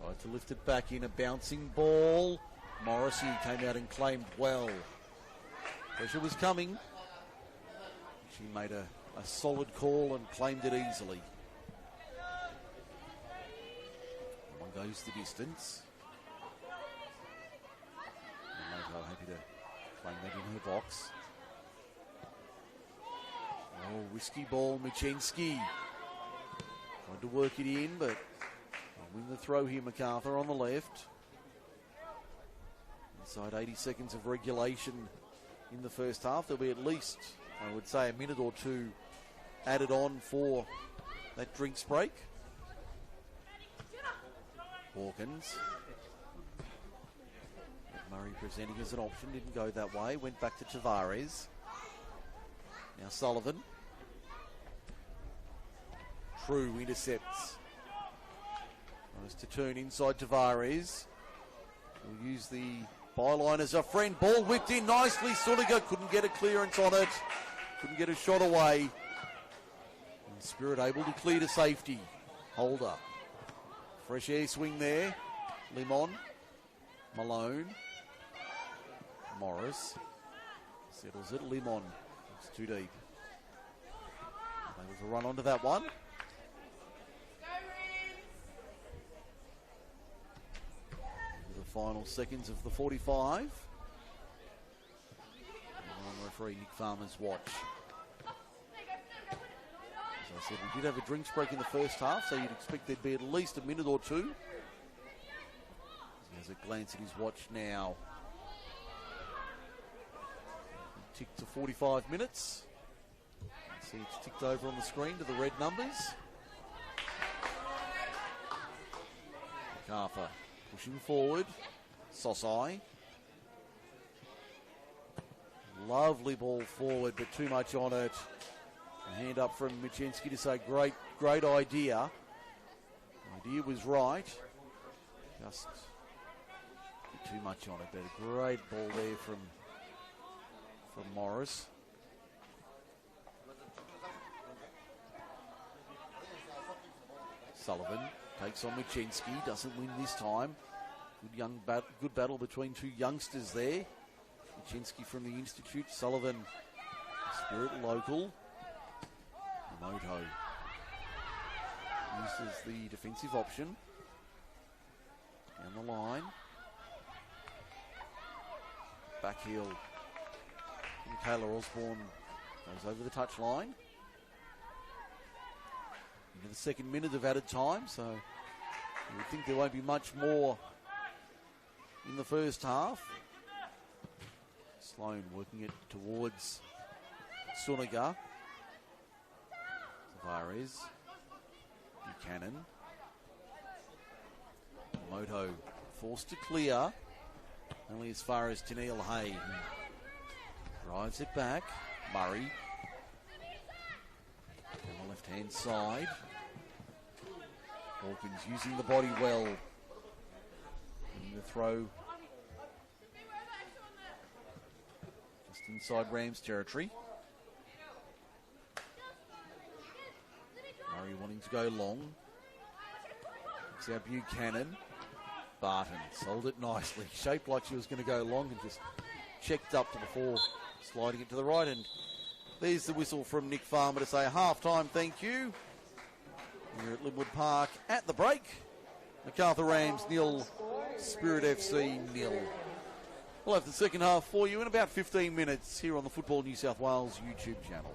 tried to lift it back in, a bouncing ball. Morrissey came out and claimed well. Pressure was coming. She made a solid call and claimed it easily. One goes the distance. Moto happy to claim that in her box. Oh, risky ball, Michenski. Tried to work it in, but win the throw here, Macarthur on the left. Inside 80 seconds of regulation in the first half. There'll be at least, I would say, a minute or two added on for that drinks break. Hawkins. Murray presenting as an option, didn't go that way. Went back to Tavares. Now Sullivan. True intercepts. Tries to turn inside Tavares. We'll use the byline as a friend. Ball whipped in nicely. Suniga couldn't get a clearance on it. Couldn't get a shot away. And Spirit able to clear to safety. Holder. Fresh air swing there. Limon. Malone. Morris. Settles it. Limon. It's too deep. Able to run onto that one. The final seconds of the 45. And on referee Nick Farmer's watch. As I said, we did have a drinks break in the first half, so you'd expect there'd be at least a minute or two. He has a glance at his watch now. Ticked to 45 minutes. See it's ticked over on the screen to the red numbers. Macarthur pushing forward. Sosai. Lovely ball forward, but too much on it. A hand up from Michenski to say, great idea. The idea was right. Just too much on it, but a great ball there from Morris. Sullivan takes on Michenski, doesn't win this time. Good battle between two youngsters there. Michenski from the Institute, Sullivan, Spirit local. Moto uses the defensive option. Down the line. Back heel. Kayla Osborne goes over the touchline. Into the second minute of added time, so you would think there won't be much more in the first half. Sloan working it towards Suniga. Tavares. Buchanan. Moto forced to clear. Only as far as Tennille Hay. Drives it back. Murray. On the left-hand side. Hawkins using the body well. In the throw. Just inside Rams territory. Murray wanting to go long. It's our Buchanan. Barton sold it nicely. Shaped like she was going to go long and just checked up to before sliding it to the right. And there's the whistle from Nick Farmer to say half-time thank you. We're at Linwood Park at the break. Macarthur Rams 0, Spirit FC 0. We'll have the second half for you in about 15 minutes here on the Football New South Wales YouTube channel.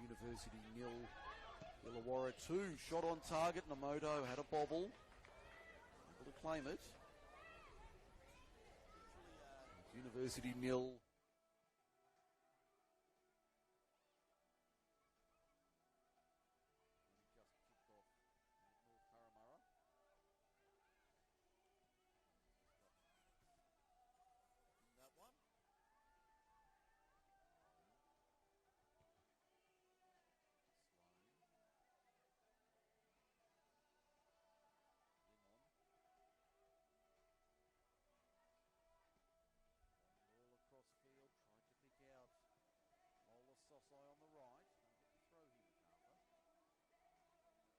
University 0, Illawarra 2. Shot on target. Namoto had a bobble. Able to claim it. University 0. Just kicked off North Parramatta. In that one. Sloan. Limon. Long ball across field. Tried to pick out Mola Sosai on the right. Don't get the throw here, Macarthur. For Chelsea Barton. In fact, it was Woody Morrison on target.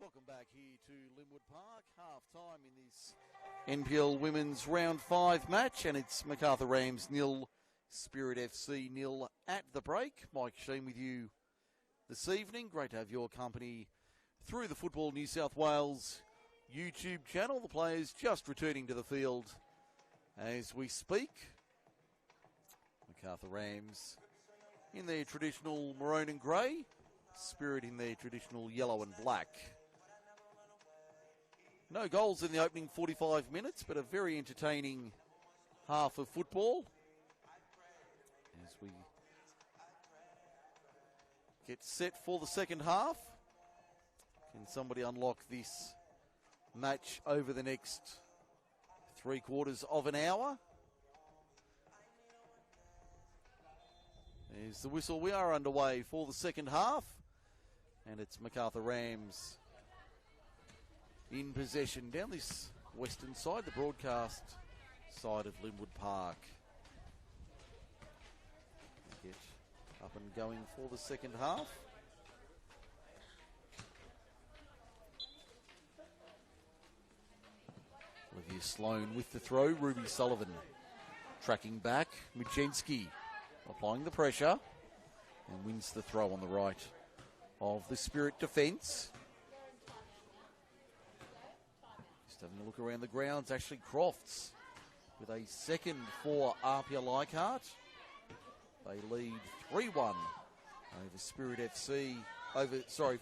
Welcome back here to Linwood Park. Half-time in this NPL Women's Round 5 match, and it's Macarthur Rams 0, Spirit FC 0 at the break. Mike Sheen with you this evening. Great to have your company through the Football New South Wales YouTube channel. The players just returning to the field as we speak. Macarthur Rams in their traditional maroon and grey, Spirit in their traditional yellow and black. No goals in the opening 45 minutes, but a very entertaining half of football. As we get set for the second half. Can somebody unlock this match over the next 3/4 of an hour? There's the whistle. We are underway for the second half. And it's Macarthur Rams in possession down this western side, the broadcast side of Linwood Park. up and going for the second half. Olivia Sloan with the throw. Ruby Sullivan tracking back. Mujenski applying the pressure and wins the throw on the right of the Spirit defence. Just having a look around the grounds. Ashley Crofts with a second for Apia Leichhardt. They lead 3-1 over Spirit FC.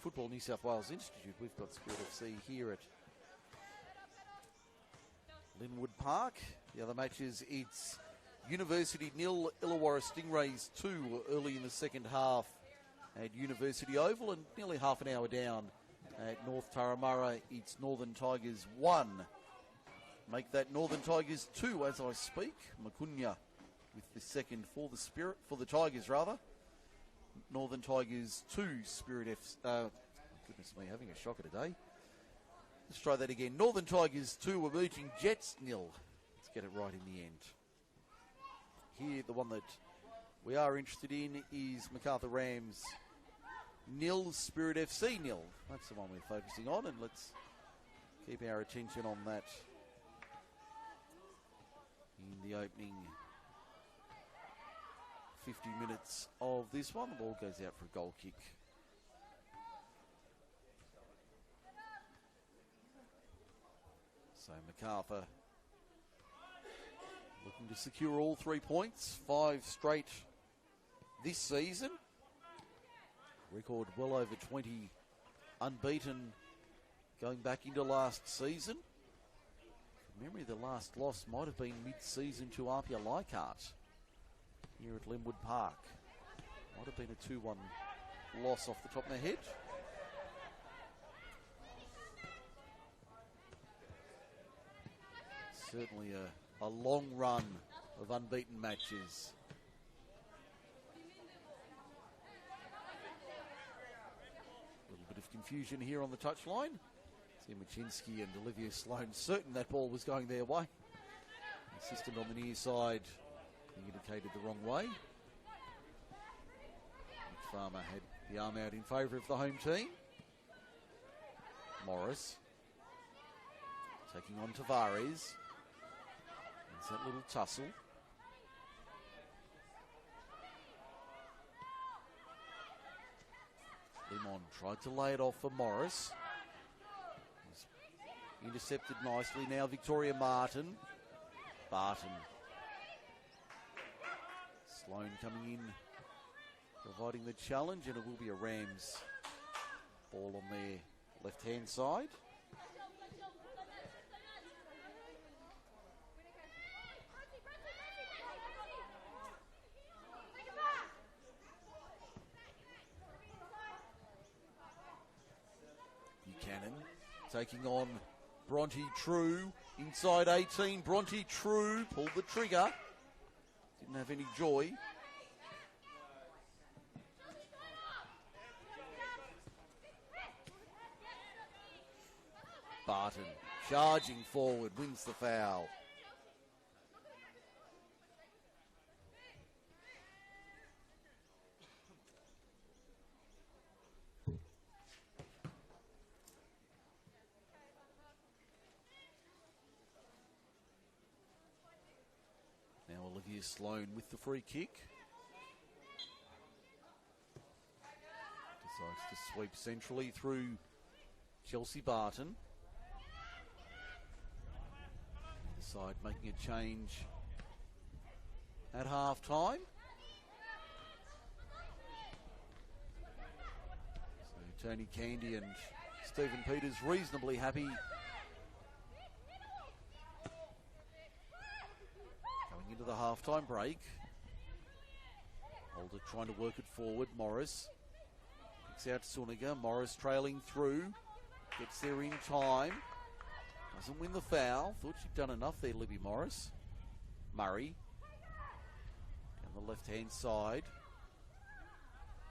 Football New South Wales Institute. We've got Spirit FC here at Linwood Park. The other matches, it's University 0, Illawarra Stingrays 2 early in the second half at University Oval, and nearly half an hour down at North Turramurra, it's Northern Tigers 1. Make that Northern Tigers 2 as I speak. Macunya with the second for the Tigers rather. Northern Tigers 2, Spirit F. Goodness me, having a shocker today. Let's try that again. Northern Tigers 2, Emerging Jets 0. Let's get it right in the end. Here, the one that we are interested in is Macarthur Rams 0, Spirit FC 0. That's the one we're focusing on, and let's keep our attention on that in the opening 50 minutes of this one. The ball goes out for a goal kick. So Macarthur looking to secure all 3 points, 5 straight this season. Record well over 20 unbeaten going back into last season. From memory, the last loss might have been mid-season to Apia Leichhardt here at Linwood Park. Might have been a 2-1 loss off the top of my head. Certainly a long run of unbeaten matches. A little bit of confusion here on the touchline. See Muchinski and Olivia Sloan certain that ball was going their way. Assistant on the near side indicated the wrong way. Farmer had the arm out in favour of the home team. Morris taking on Tavares. It's that little tussle. Limon tried to lay it off for Morris. He's intercepted nicely now. Victoria Martin. Barton. Sloan coming in, providing the challenge, and it will be a Rams ball on their left-hand side. Buchanan taking on Bronte True. Inside 18, Bronte True pulled the trigger. Didn't have any joy. Barton charging forward, wins the foul. Olivia Sloan with the free kick. Decides to sweep centrally through Chelsea Barton. The side making a change at half time. So Tony Candy and Stephen Peters reasonably happy. Into the half-time break. Holder trying to work it forward. Morris picks out Suniga. Morris trailing through. Gets there in time. Doesn't win the foul. Thought she'd done enough there, Libby Morris. Murray. Down the left-hand side.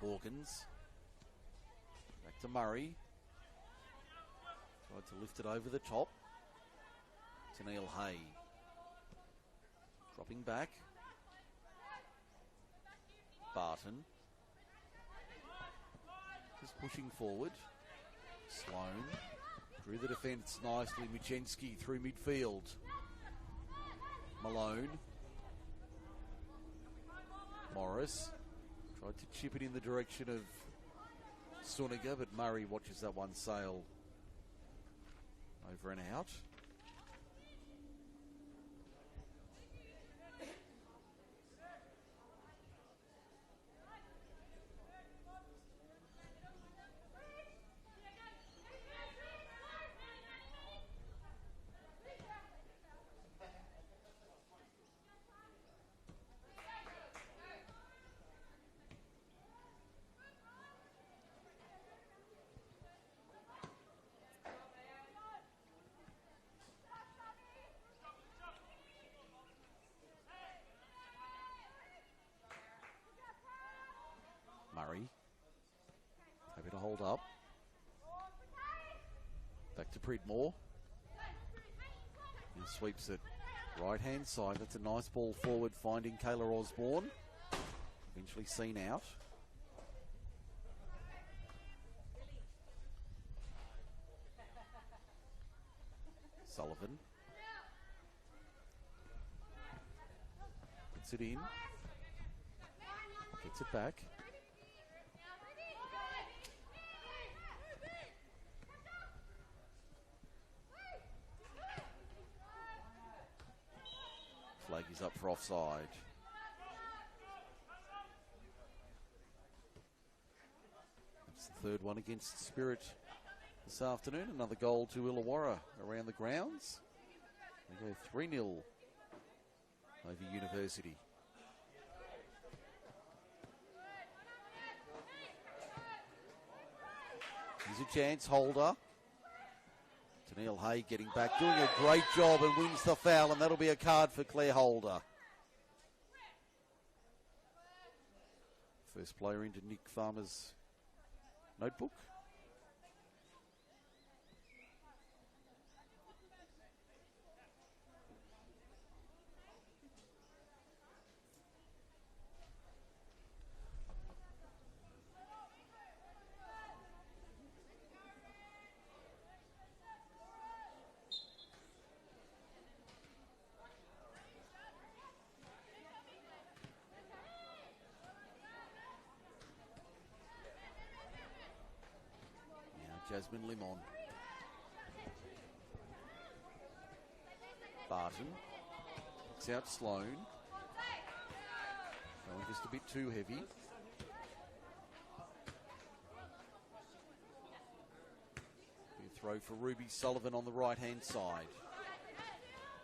Hawkins. Back to Murray. Tried to lift it over the top. To Neil Hay. Dropping back. Barton. Just pushing forward. Sloan drew the defence nicely. Michenski through midfield. Malone. Morris tried to chip it in the direction of Suniga, but Murray watches that one sail over and out. Murray, happy to hold up. Back to Pridmore. He sweeps it right hand side. That's a nice ball forward, finding Kayla Osborne. Eventually seen out. Sullivan puts it in. Gets it back. Flag is up for offside. That's the third one against Spirit this afternoon. Another goal to Illawarra around the grounds. They go 3-0 over University. Here's a chance, Holder. Tennille Hay getting back, doing a great job and wins the foul, and that'll be a card for Claire Holder. First player into Nick Farmer's notebook. Jasmine Limon. Barton. It's out Sloan. Going just a bit too heavy. Good throw for Ruby Sullivan on the right-hand side.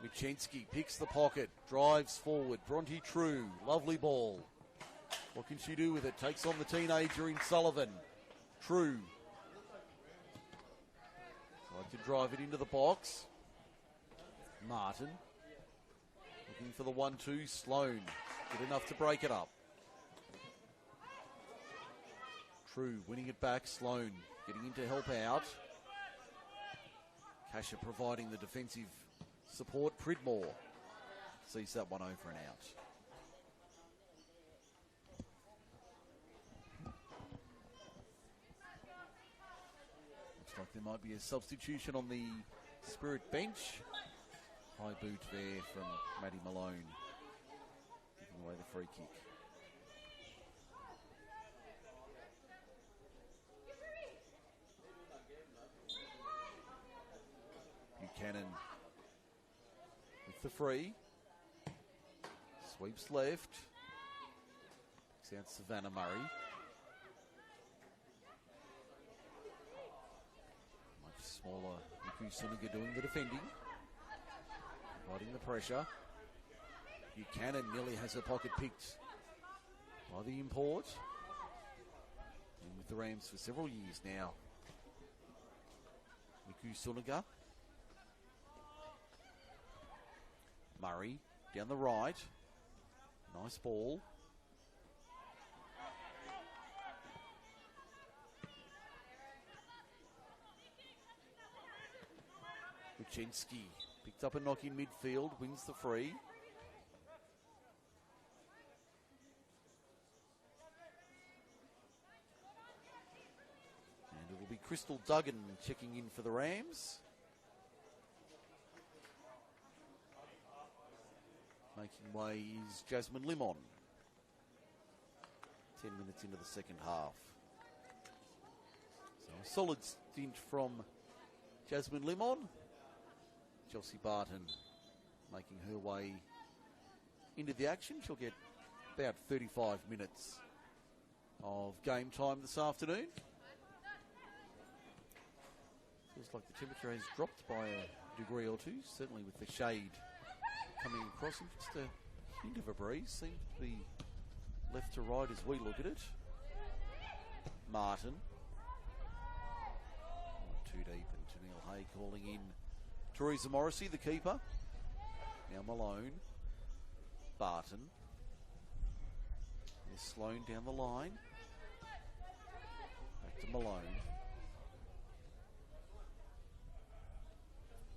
Michenski picks the pocket, drives forward. Bronte True, lovely ball. What can she do with it? Takes on the teenager in Sullivan. True. Tried to drive it into the box. Martin. Looking for the 1-2. Sloan. Good enough to break it up. True winning it back. Sloan getting in to help out. Kasha providing the defensive support. Pridmore sees that one over and out. Like there might be a substitution on the Spirit bench. High boot there from Maddie Malone, giving away the free kick. Buchanan with the free. Sweeps left. Kicks out Savannah Murray. Smaller Niku Suniga doing the defending. Riding the pressure. Buchanan nearly has her pocket picked by the import. Been with the Rams for several years now. Niku Suniga. Murray down the right. Nice ball. Kuczynski picked up a knock in midfield, wins the free. Crystal Duggan checking in for the Rams. Making way is Jasmine Limon. 10 minutes into the second half. So a solid stint from Jasmine Limon. Chelsea Barton making her way into the action. She'll get about 35 minutes of game time this afternoon. Feels like the temperature has dropped by a degree or two, certainly with the shade coming across, and just a hint of a breeze seems to be left to right as we look at it. Martin. Not too deep, and Janelle Hay calling in Teresa Morrissey, the keeper. Now Malone. Barton. There's Sloan down the line. Back to Malone.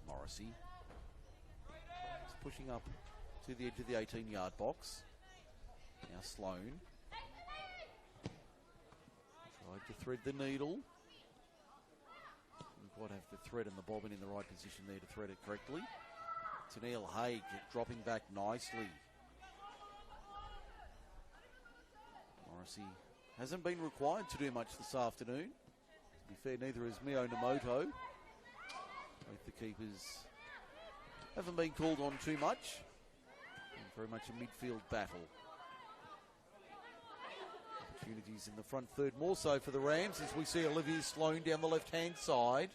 Morrissey. Pushing up to the edge of the 18-yard box. Now Sloan. Tried to thread the needle. Didn't quite have the thread and the bobbin in the right position there to thread it correctly. Tennille Haig dropping back nicely. Morrissey hasn't been required to do much this afternoon. To be fair, neither is Mio Namoto. Both the keepers haven't been called on too much. And very much a midfield battle. Opportunities in the front third, more so for the Rams, as we see Olivia Sloan down the left-hand side.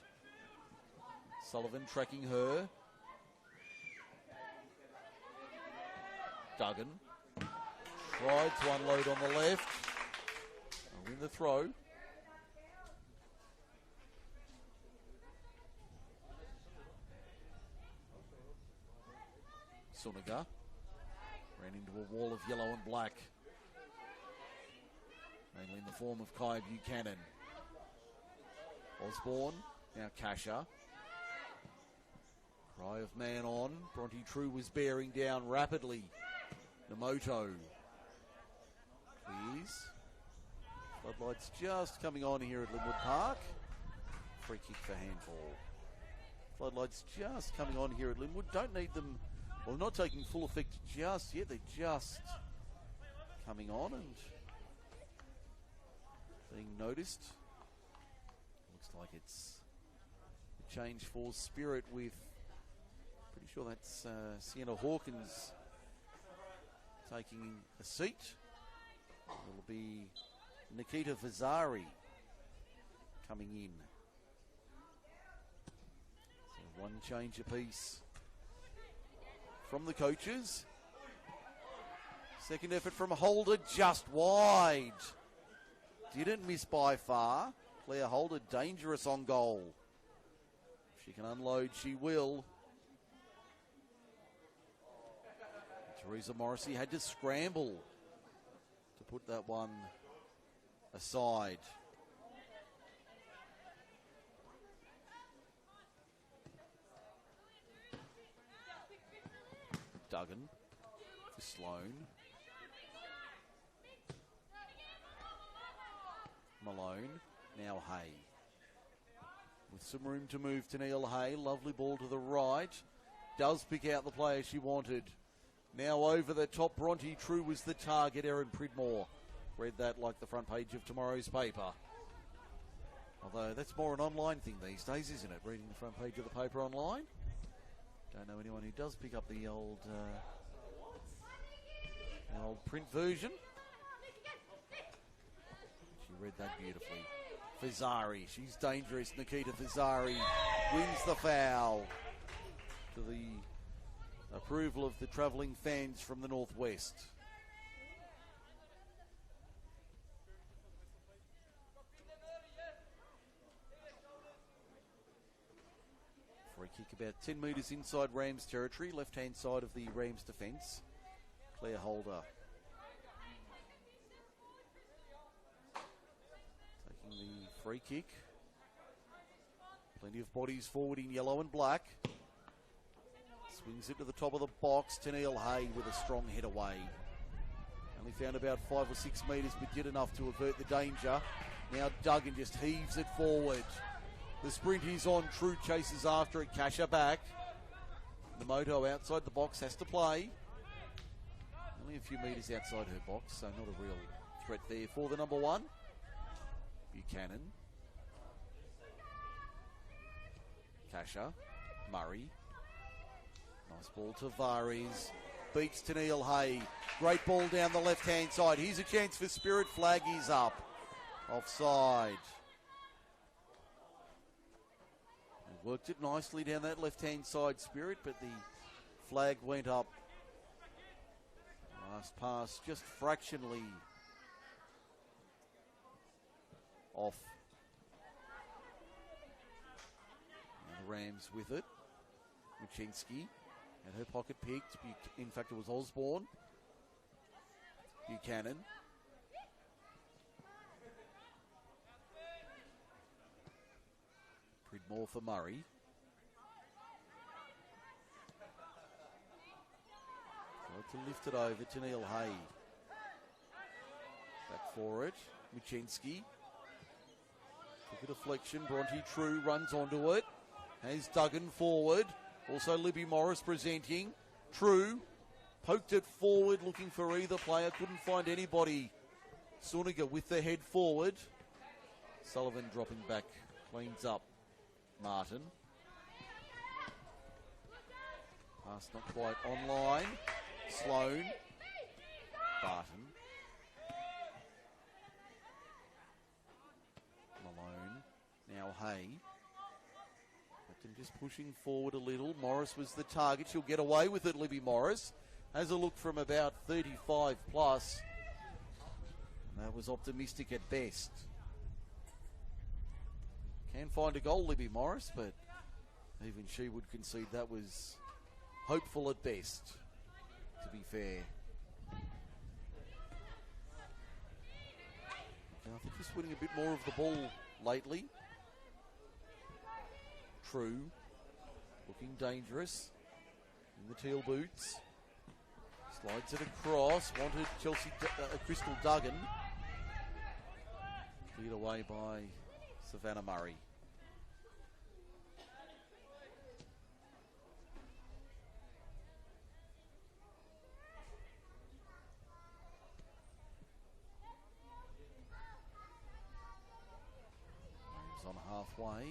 Sullivan tracking her. Duggan tried to unload on the left. I'll win the throw. Suniga ran into a wall of yellow and black, mainly in the form of Kai Buchanan. Osborne, now Kasha. Cry of man on. Bronte True was bearing down rapidly. Namoto clears. Floodlights just coming on here at Linwood Park. Free kick for handball. Floodlights just coming on here at Linwood. Don't need them. Well, not taking full effect just yet. They're just coming on and being noticed. Looks like it's a change for Spirit with, pretty sure that's Sienna Hawkins taking a seat. It'll be Nikita Vazari coming in. So one change apiece from the coaches. Second effort from Holder, just wide. Didn't miss by far. Claire Holder dangerous on goal. If she can unload, she will. Teresa Morrissey had to scramble to put that one aside. Duggan for Sloan. Malone, now Hay. With some room to move to Neil Hay. Lovely ball to the right. Does pick out the player she wanted. Now over the top, Bronte True was the target. Erin Pridmore read that like the front page of tomorrow's paper. Although that's more an online thing these days, isn't it? Reading the front page of the paper online. Don't know anyone who does pick up the old print version. She read that beautifully. Fazari, she's dangerous. Nikita Fazari wins the foul to the approval of the travelling fans from the northwest. Free kick about 10 metres inside Rams territory, left-hand side of the Rams defence. Claire Holder taking the free kick. Plenty of bodies forward in yellow and black. Swings it to the top of the box. Tennille Hay with a strong head away. Only found about 5 or 6 metres, but did enough to avert the danger. Now Duggan just heaves it forward. The sprint is on. True chases after it. Kasha back. The Moto outside the box has to play. Only a few metres outside her box, so not a real threat there for the number one. Buchanan. Kasha. Murray. Nice ball to Vares. Beats Tennille Hay. Great ball down the left-hand side. Here's a chance for Spirit. Flag is up. Offside. Worked it nicely down that left-hand side, Spirit, but the flag went up. Last pass just fractionally off. And the Rams with it. Muchinski had her pocket picked. In fact, it was Osborne. Buchanan. Pridmore for Murray. Tried to lift it over. Tennille Hay. Back for it. Muchinski. Took a deflection. Bronte True runs onto it. Has Duggan forward. Also Libby Morris presenting. True poked it forward, looking for either player. Couldn't find anybody. Suniga with the head forward. Sullivan dropping back. Cleans up. Martin. Pass not quite online. Sloan. Barton. Malone. Now Hay. Captain just pushing forward a little. Morris was the target. She'll get away with it, Libby Morris. Has a look from about 35 plus. That was optimistic at best. Can find a goal, Libby Morris, but even she would concede that was hopeful at best, to be fair. Macarthur just winning a bit more of the ball lately. True. Looking dangerous in the teal boots. Slides it across. Wanted Crystal Duggan. Cleared away by Savannah Murray. He's on halfway.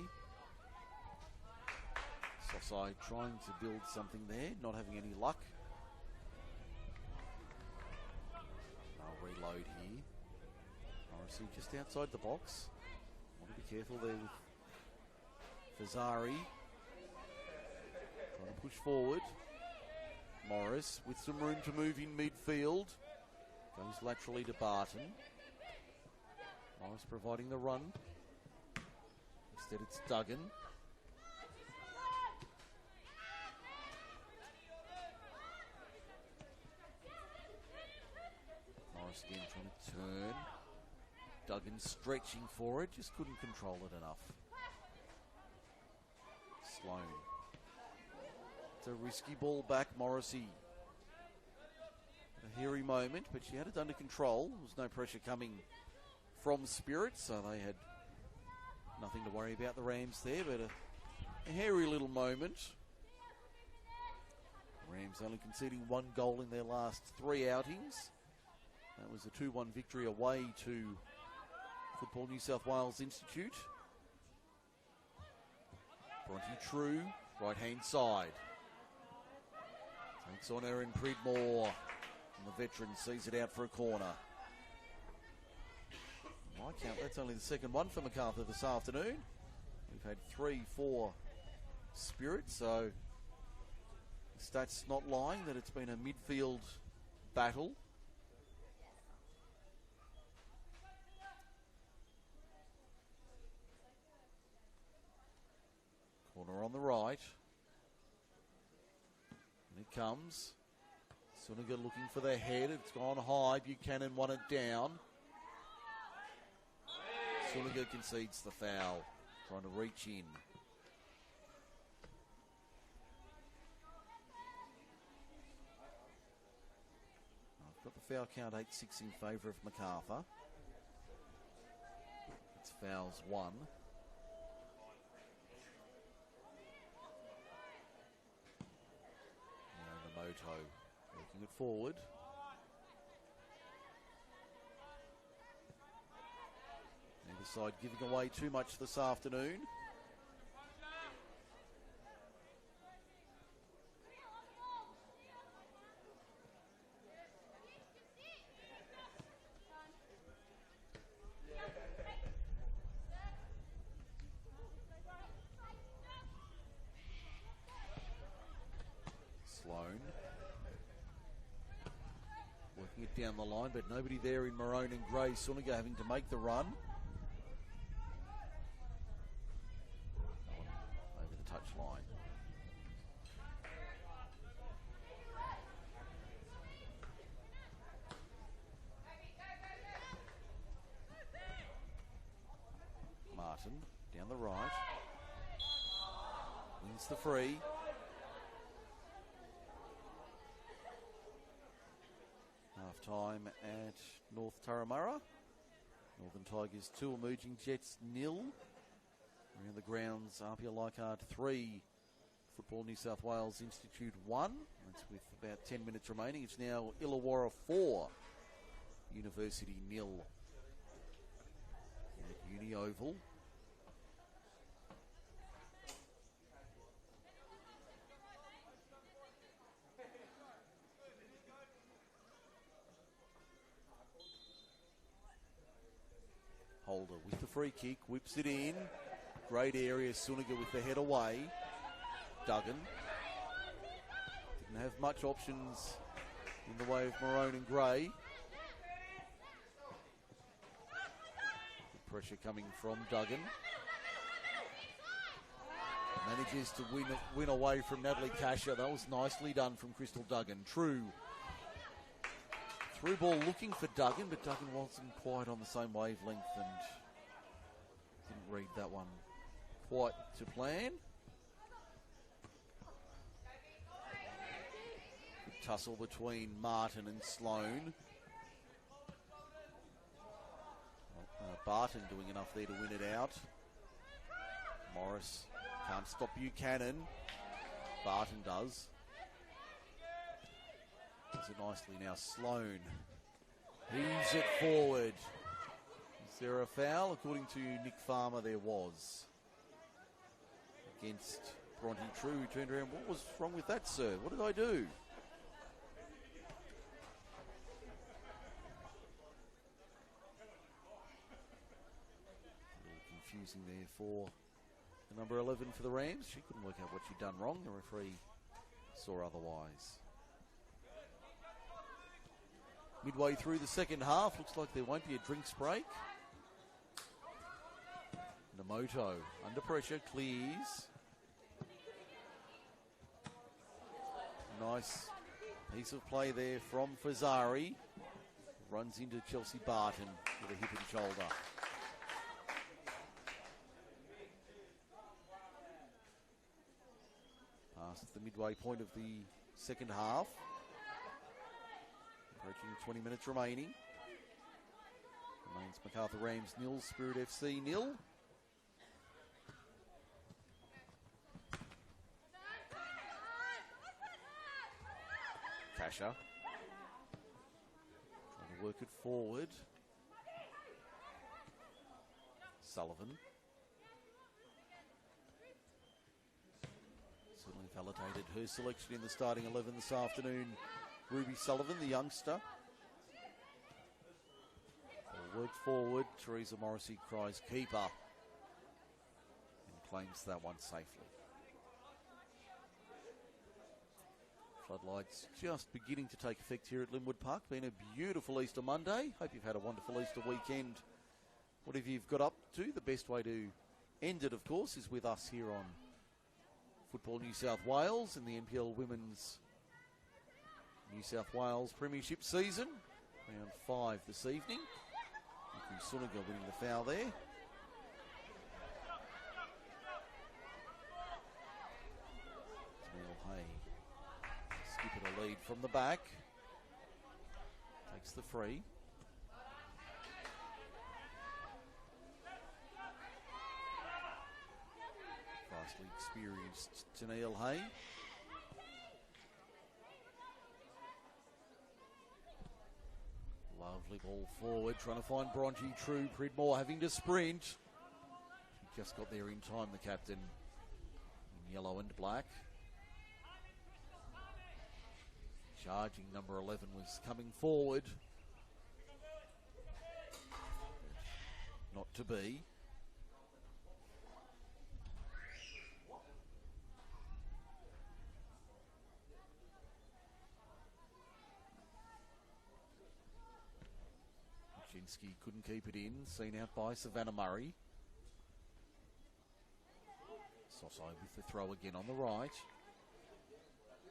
Sosai trying to build something there, not having any luck. I'll reload here. Morrissey just outside the box. Want to be careful there with Fazari. Trying to push forward. Morris with some room to move in midfield. Goes laterally to Barton. Morris providing the run. Instead it's Duggan. Morris again trying to turn. Duggan stretching for it, just couldn't control it enough. Sloan. It's a risky ball back, Morrissey. A hairy moment, but she had it under control. There was no pressure coming from Spirit, so they had nothing to worry about, the Rams there, but a hairy little moment. Rams only conceding one goal in their last 3 outings. That was a 2-1 victory away to Football New South Wales Institute. Bronte True, right-hand side. Takes on Erin Pridmore. And the veteran sees it out for a corner. My count, that's only the second one for Macarthur this afternoon. We've had 3-4 Spirit, so the stats not lying that it's been a midfield battle. Corner on the right. And it comes. Suniga looking for the head. It's gone high. Buchanan won it down. Suniga concedes the foul. Trying to reach in. I've got the foul count 8-6 in favour of Macarthur. It's fouls 1. Namoto working it forward. Neither side giving away too much this afternoon. Sloan working it down the line, but nobody there in maroon and grey. Suniga having to make the run. Over the touch line. Martin down the right. Wins the free. Half time at North Turramurra. Northern Tigers 2, Emerging Jets 0. Around the grounds, RPL Leichhardt 3, Football New South Wales Institute 1. That's with about 10 minutes remaining. It's now Illawarra 4, University 0. At Uni Oval. Holder with the free kick, whips it in. Great area, Suniga with the head away. Duggan didn't have much options in the way of maroon and grey. Good pressure coming from Duggan. Manages to win away from Natalie Kasha. That was nicely done from Crystal Duggan. True. Through ball looking for Duggan, but Duggan wasn't quite on the same wavelength and didn't read that one quite to plan. Good tussle between Martin and Sloan. Barton doing enough there to win it out. Morris can't stop Buchanan. Barton does. Does it nicely now. Sloan heaves it forward. Is there a foul? According to Nick Farmer, there was. Against Bronte True, who turned around. What was wrong with that, sir? What did I do? A little confusing there for the number 11 for the Rams. She couldn't work out what she'd done wrong. The referee saw otherwise. Midway through the second half, looks like there won't be a drinks break. Namoto under pressure, clears. Nice piece of play there from Fazari. Runs into Chelsea Barton with a hip and shoulder. Past the midway point of the second half. Approaching 20 minutes remaining. Remains Macarthur Rams 0, Spirit FC 0. Kasha trying to work it forward. Sullivan. Certainly validated her selection in the starting 11 this afternoon. Ruby Sullivan, the youngster. Worked forward. Teresa Morrissey cries keeper and claims that one safely. Floodlights just beginning to take effect here at Linwood Park. Been a beautiful Easter Monday. Hope you've had a wonderful Easter weekend. Whatever you've got up to, the best way to end it, of course, is with us here on Football New South Wales in the NPL Women's New South Wales Premiership season. Round 5 this evening. Suniga winning the foul there. Neil Hay skipping a lead from the back. Takes the free. Vastly experienced Tennille Hay. Lovely ball forward, trying to find Bronte. True, Pridmore having to sprint. She just got there in time, the captain, in yellow and black. Charging number 11 was coming forward. Not to be. Chinsky couldn't keep it in, seen out by Savannah Murray. Soso with the throw again on the right.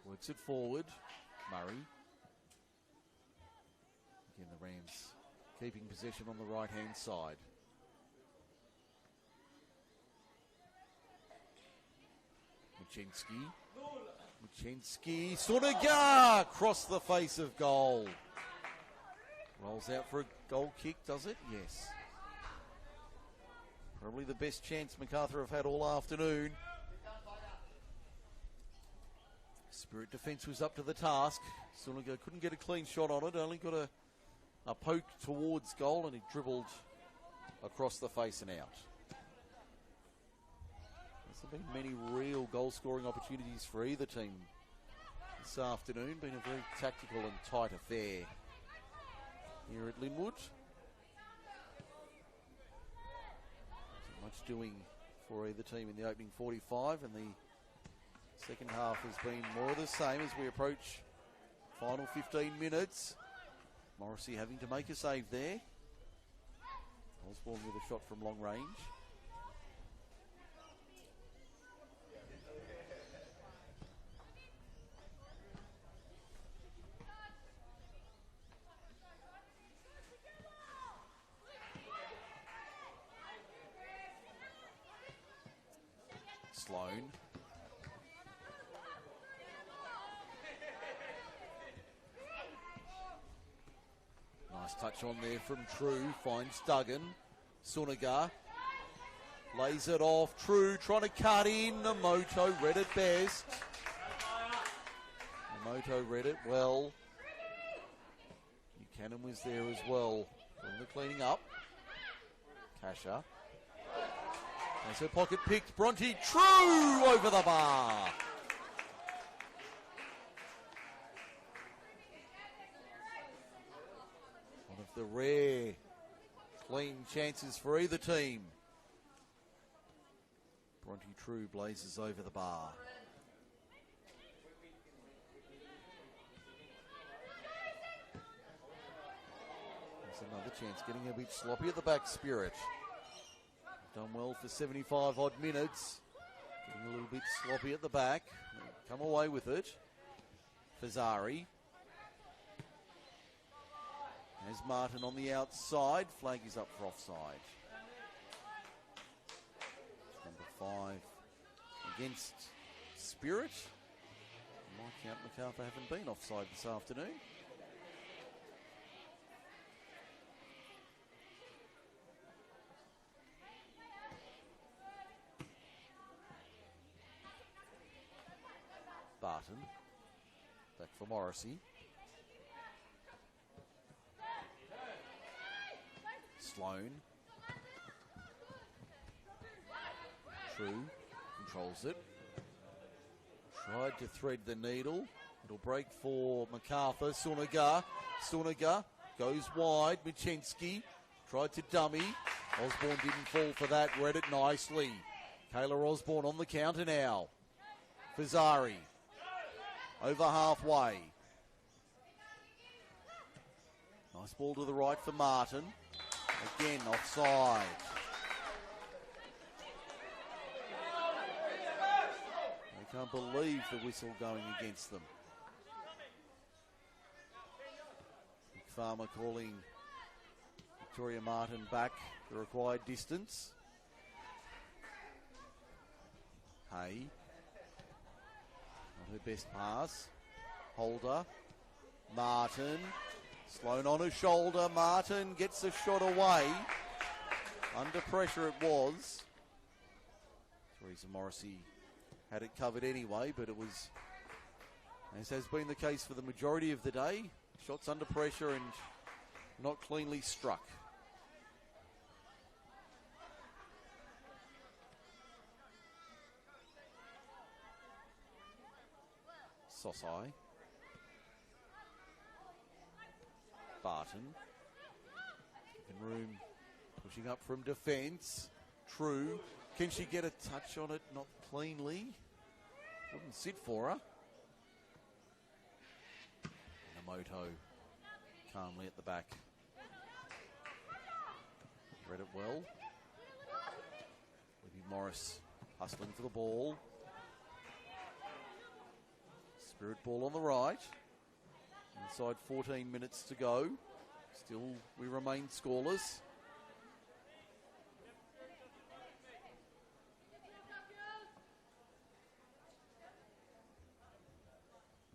Works it forward. Murray. Again, the Rams keeping possession on the right-hand side. Machinsky. Sunagar across the face of goal. Rolls out for a goal kick, does it? Yes. Probably the best chance Macarthur have had all afternoon. Spirit defence was up to the task. Sunagar couldn't get a clean shot on it, only got a poke towards goal, and he dribbled across the face and out. There's been many real goal-scoring opportunities for either team this afternoon. Been a very tactical and tight affair here at Linwood. Not much doing for either team in the opening 45, and the second half has been more of the same as we approach final 15 minutes. Morrissey having to make a save there. Osborne with a shot from long range. Sloan. Nice touch on there from True. Finds Duggan. Sunagar lays it off. True trying to cut in. Namoto read it best. Namoto read it well. Buchanan was there as well. Doing the cleaning up. Kasha. Has her pocket picked. Bronte. True over the bar. One of the rare clean chances for either team. Bronte True blazes over the bar. There's another chance, getting a bit sloppy at the back, Spirit. Done well for 75 odd minutes. Getting a little bit sloppy at the back. Come away with it. Fazzari. Has Martin on the outside. Flag is up for offside. Number 5 against Spirit. My count, Macarthur haven't been offside this afternoon. Barton. Back for Morrissey. Sloan. True. Controls it. Tried to thread the needle. It'll break for Macarthur. Sunagar goes wide. Machinsky tried to dummy. Osborne didn't fall for that. Read it nicely. Kayla Osborne on the counter now. Fazzari. Over halfway. Nice ball to the right for Martin. Again, offside. They can't believe the whistle going against them. Big Farmer calling Victoria Martin back the required distance. Hay. Not her best pass. Holder. Martin. Sloan on her shoulder. Martin gets the shot away. Under pressure it was. Teresa Morrissey had it covered anyway, but it was, as has been the case for the majority of the day, shots under pressure and not cleanly struck. Sosai. Barton. In room, pushing up from defence. True. Can she get a touch on it? Not cleanly. Wouldn't sit for her. Namoto calmly at the back. Read it well. Libby Morris hustling for the ball. Spirit ball on the right. Inside 14 minutes to go. Still, we remain scoreless.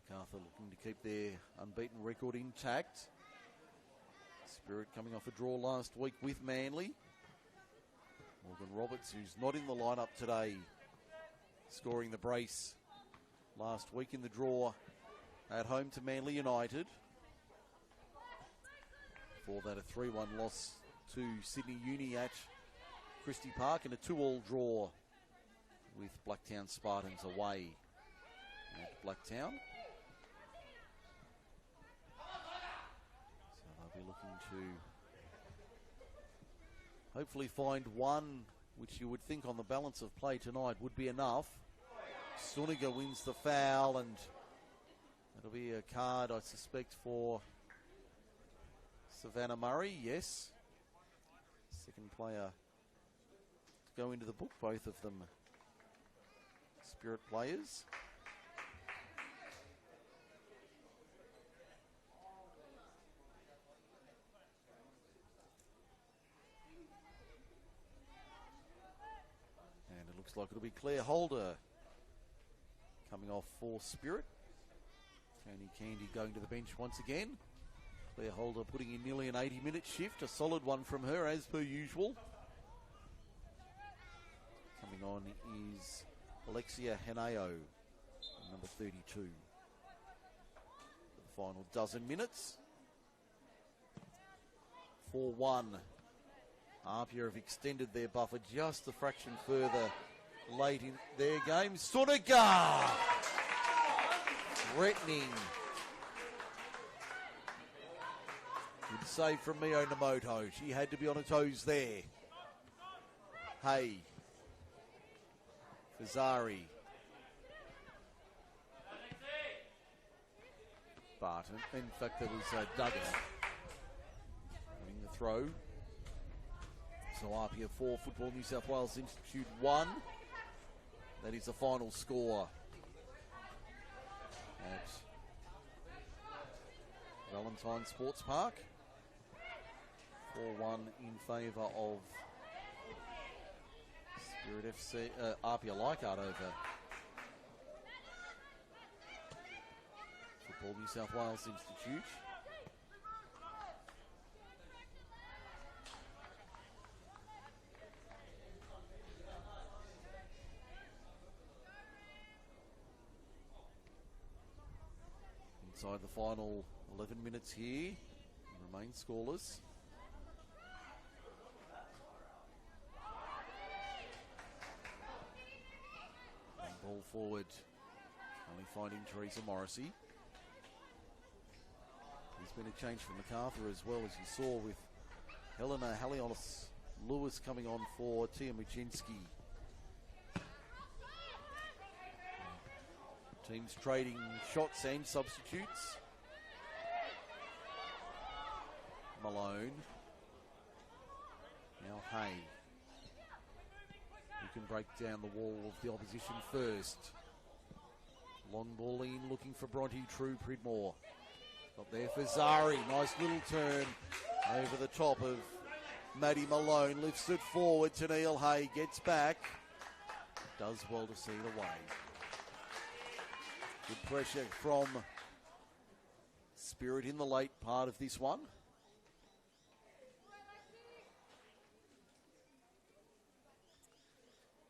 Macarthur looking to keep their unbeaten record intact. Spirit coming off a draw last week with Manly. Morgan Roberts, who's not in the lineup today, scoring the brace last week in the draw at home to Manly United. Before that, a 3-1 loss to Sydney Uni at Christie Park and a 2-2 draw with Blacktown Spartans away at Blacktown. So they'll be looking to hopefully find one which you would think on the balance of play tonight would be enough. Suniga wins the foul, and that'll be a card, I suspect, for Savannah Murray. Yes. Second player to go into the book, both of them Spirit players. And it looks like it'll be Claire Holder coming off for Spirit. Tony Candy going to the bench once again. Claire Holder putting in nearly an 80-minute shift. A solid one from her, as per usual. Coming on is Alexia Henao, number 32. The final dozen minutes. 4-1. Apia have extended their buffer just a fraction further late in their game. Suniga! Threatening. Good save from Mio Namoto. She had to be on her toes there. Hay. Fazari. Barton. In fact, that was Duggan winning the throw. So Apia 4, Football New South Wales Institute 1. That is the final score at Valentine Sports Park. 4-1 in favour of Spirit FC, Apia Leichhardt over Football New South Wales Institute. Inside the final 11 minutes here, remain scoreless. And ball forward, only finding Teresa Morrissey. There's been a change from Macarthur as well, as you saw, with Helena Halionis Lewis coming on for Tia Muczynski. Teams trading shots and substitutes. Malone. Now Hay. Who can break down the wall of the opposition first. Long ball in, looking for Bronte True Pridmore. Got there for Zari. Nice little turn over the top of Maddie Malone. Lifts it forward to Neil Hay. Gets back. Does well to see it away. Good pressure from Spirit in the late part of this one.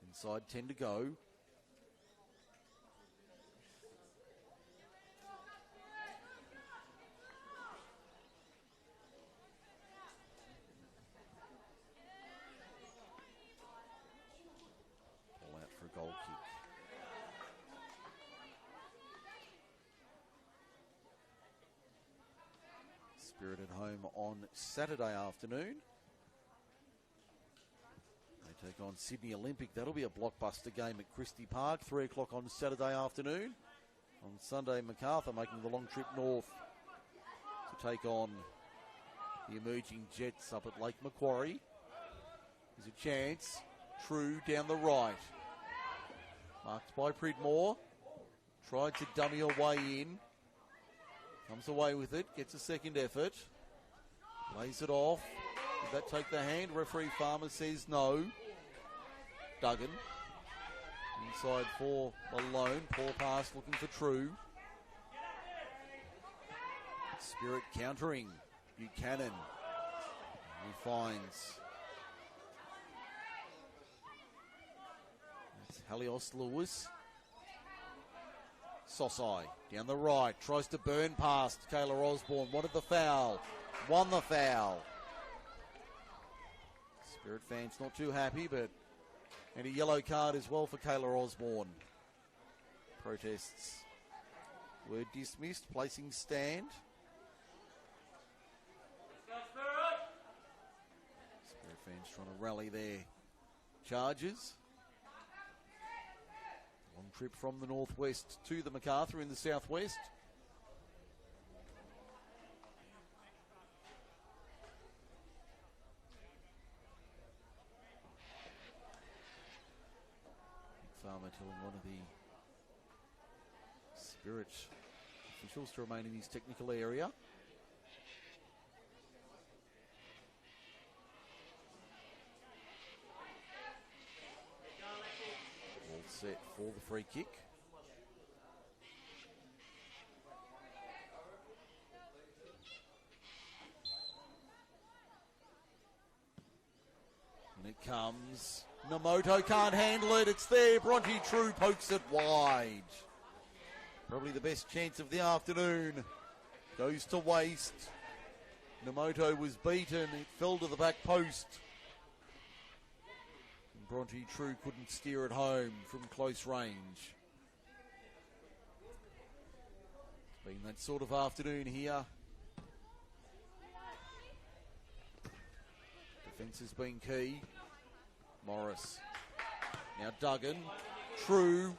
Inside 10 to go. Spirit at home on Saturday afternoon. They take on Sydney Olympic. That'll be a blockbuster game at Christie Park, 3 o'clock on Saturday afternoon. On Sunday, Macarthur making the long trip north to take on the emerging Jets up at Lake Macquarie. There's a chance. True down the right. Marked by Pridmore. Tried to dummy her way in. Comes away with it. Gets a second effort. Lays it off. Did that take the hand? Referee Farmer says no. Duggan. Inside for Malone. Poor pass looking for True. Spirit countering. Buchanan. He finds. That's Helios Lewis. Sosai down the right. Tries to burn past Kayla Osborne. Wanted the foul. Won the foul. Spirit fans not too happy, but and a yellow card as well for Kayla Osborne. Protests were dismissed. Placing stand. Spirit fans trying to rally their charges. Long trip from the northwest to the Macarthur in the southwest. Farmer telling one of the Spirit officials to remain in his technical area. All set for the free kick. And it comes. Namoto can't handle it. It's there. Bronte True pokes it wide. Probably the best chance of the afternoon. Goes to waste. Namoto was beaten. It fell to the back post. And Bronte True couldn't steer it home from close range. It's been that sort of afternoon here. Defence has been key. Morris. Now Duggan. True.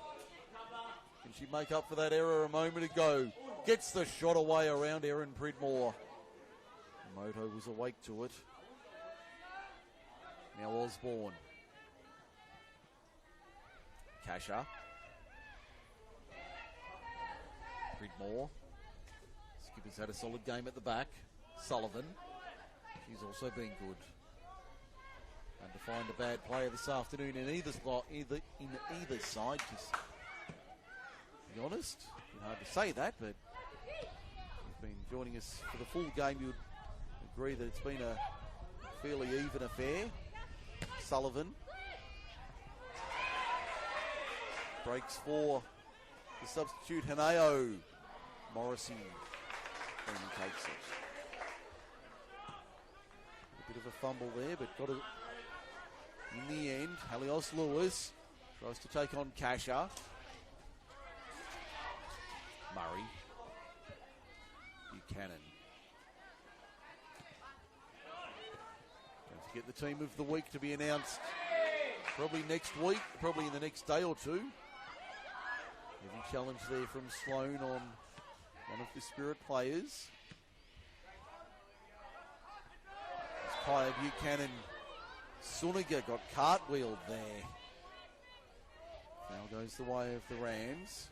Can she make up for that error a moment ago? Gets the shot away around Erin Pridmore. Moto was awake to it. Now Osborne. Kasha. Pridmore. Skipper's had a solid game at the back. Sullivan. She's also been good. And to find a bad player this afternoon in either side, just to be honest, it's hard to say that, but if you've been joining us for the full game, you'd agree that it's been a fairly even affair. Sullivan breaks for the substitute Haneo. Morrissey takes it. A bit of a fumble there, but got it. In the end, Helios Lewis tries to take on Kasha. Murray. Buchanan. Don't forget the team of the week to be announced probably next week, probably in the next day or two. Heavy challenge there from Sloan on one of the Spirit players. As Kaya Buchanan Suniga got cartwheeled there. Now goes the way of the Rams.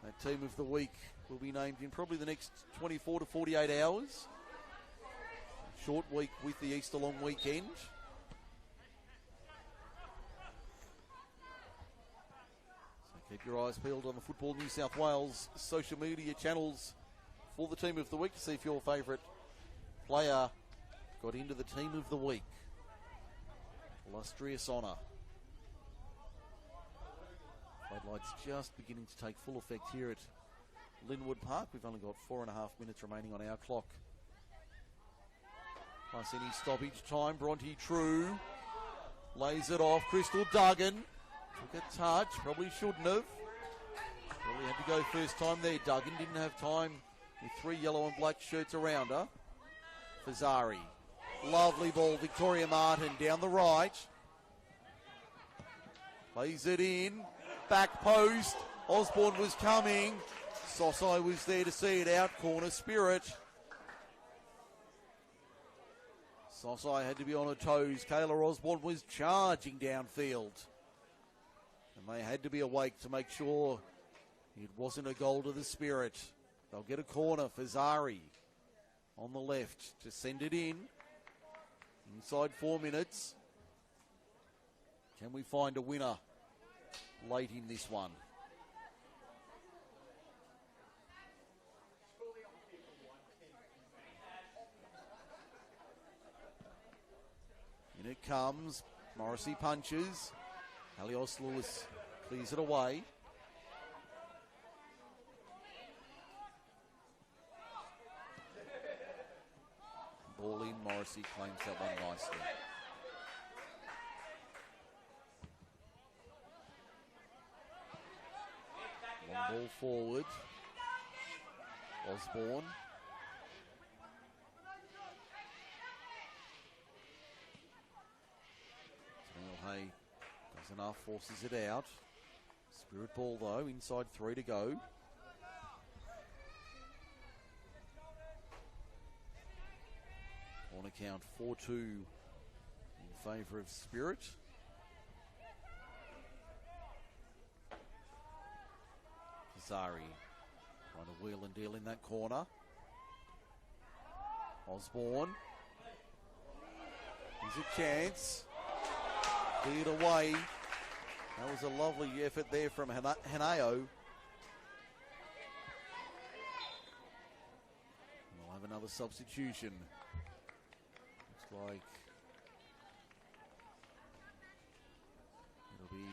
That team of the week will be named in probably the next 24 to 48 hours. Short week with the Easter long weekend. So keep your eyes peeled on the Football New South Wales social media channels for the team of the week to see if your favourite player got into the team of the week. Illustrious honour. Floodlights just beginning to take full effect here at Linwood Park. We've only got 4.5 minutes remaining on our clock. Plus any stoppage time. Bronte True lays it off. Crystal Duggan took a touch. Probably shouldn't have. Probably had to go first time there. Duggan didn't have time with 3 yellow and black shirts around her. Fazari. Lovely ball, Victoria Martin down the right. Plays it in. Back post. Osborne was coming. Sosai was there to see it out. Corner Spirit. Sosai had to be on her toes. Kayla Osborne was charging downfield. And they had to be awake to make sure it wasn't a goal to the Spirit. They'll get a corner for Zari on the left to send it in. Inside 4 minutes. Can we find a winner late in this one? In it comes. Morrissey punches. Helios Lewis clears it away. Ball in. Morrissey claims that one nicely. Long ball forward. Osborne. Hay does enough, forces it out. Spirit ball though, inside 3 to go. On account 4-2 in favour of Spirit. Kazari trying to wheel and deal in that corner. Osborne. Here's a chance. Cleared away. That was a lovely effort there from Haneo. We'll have another substitution. Looks like it'll be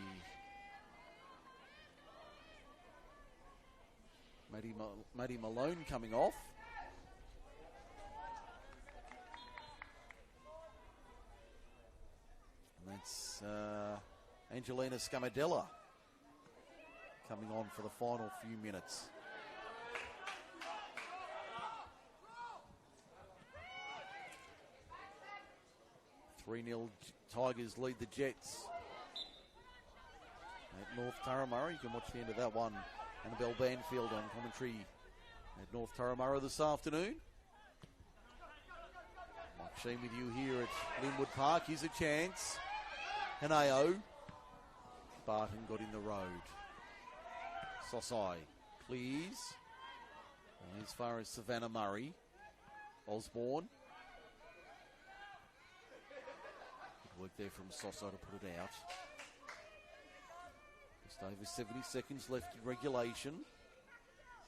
Maddie Malone coming off. And that's Angelina Scamadella coming on for the final few minutes. (3-0) Tigers lead the Jets at North Turramurra. You can watch the end of that one. Annabelle Banfield on commentary at North Turramurra this afternoon. Mike Sheen with you here at Linwood Park. Here's a chance. Haneo. Barton got in the road. Sosai clears. And as far as Savannah Murray. Osborne. Good work there from Sosai to put it out. Just over 70 seconds left in regulation.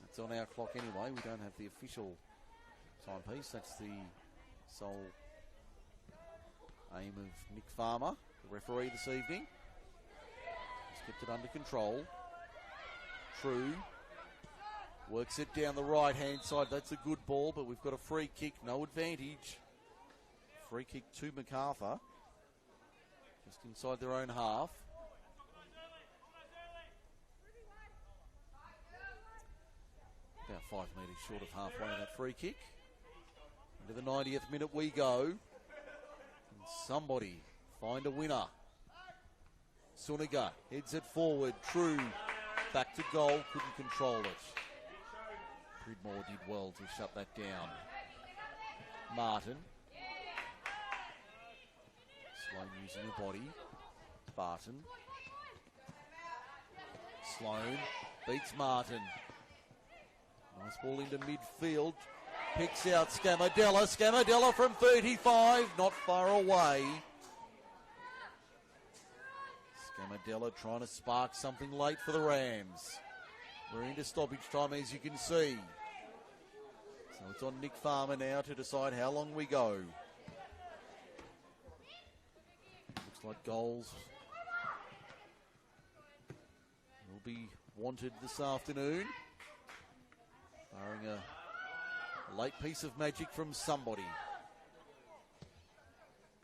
That's on our clock anyway. We don't have the official timepiece. That's the sole aim of Nick Farmer, the referee this evening. He's kept it under control. True. Works it down the right-hand side. That's a good ball, but we've got a free kick. No advantage. Free kick to Macarthur. Just inside their own half. About 5 metres short of halfway on that free kick. Into the 90th minute we go. And somebody find a winner. Suniga heads it forward. True. Back to goal. Couldn't control it. Pridmore did well to shut that down. Martin. Sloan using the body. Barton. Sloan beats Martin. Nice ball into midfield. Picks out Scamadella. Scamadella from 35. Not far away. Scamadella trying to spark something late for the Rams. We're into stoppage time, as you can see. So it's on Nick Farmer now to decide how long we go. Looks like goals will be wanted this afternoon. Barring a late piece of magic from somebody.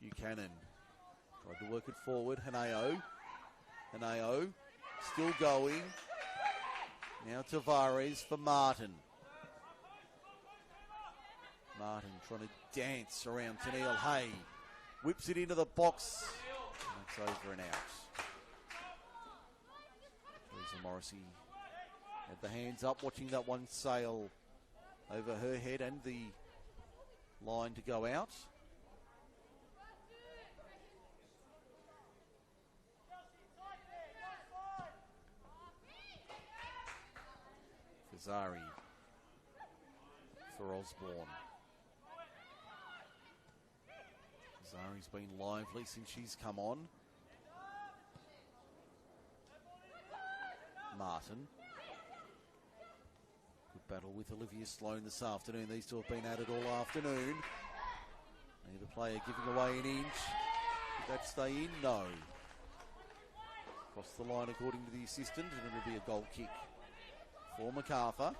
Buchanan tried to work it forward. Haneo. Haneo still going. Now Tavares for Martin. Martin trying to dance around Tennille Hay. Whips it into the box. That's over and out. Teresa Morrissey had the hands up, watching that one sail over her head and the line to go out. Fazari for Osborne. Fazari's been lively since she's come on. Martin. Good battle with Olivia Sloan this afternoon. These two have been at it all afternoon. Neither player giving away an inch. Did that stay in? No. Across the line according to the assistant, and it'll be a goal kick for Macarthur.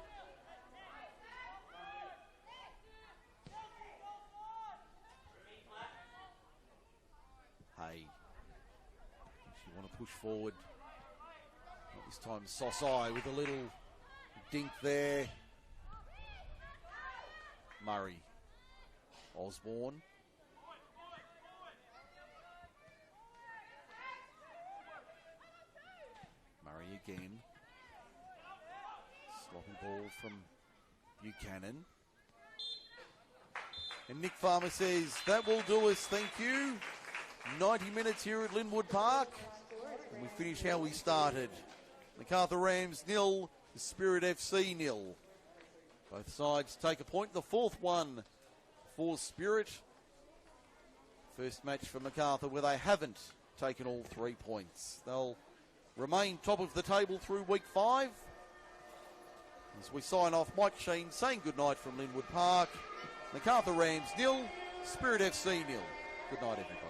Hay. She want to push forward. This time Sosai with a little dink there. Murray. Osborne. Murray again. Sloppy ball from Buchanan. And Nick Farmer says, that will do us, thank you. 90 minutes here at Linwood Park. And we finish how we started. Macarthur Rams 0, the Spirit FC 0. Both sides take a point. The fourth one for Spirit. First match for Macarthur where they haven't taken all 3 points. They'll remain top of the table through week 5. As we sign off, Mike Sheen saying goodnight from Linwood Park. Macarthur Rams 0, Spirit FC 0. Good night, everybody.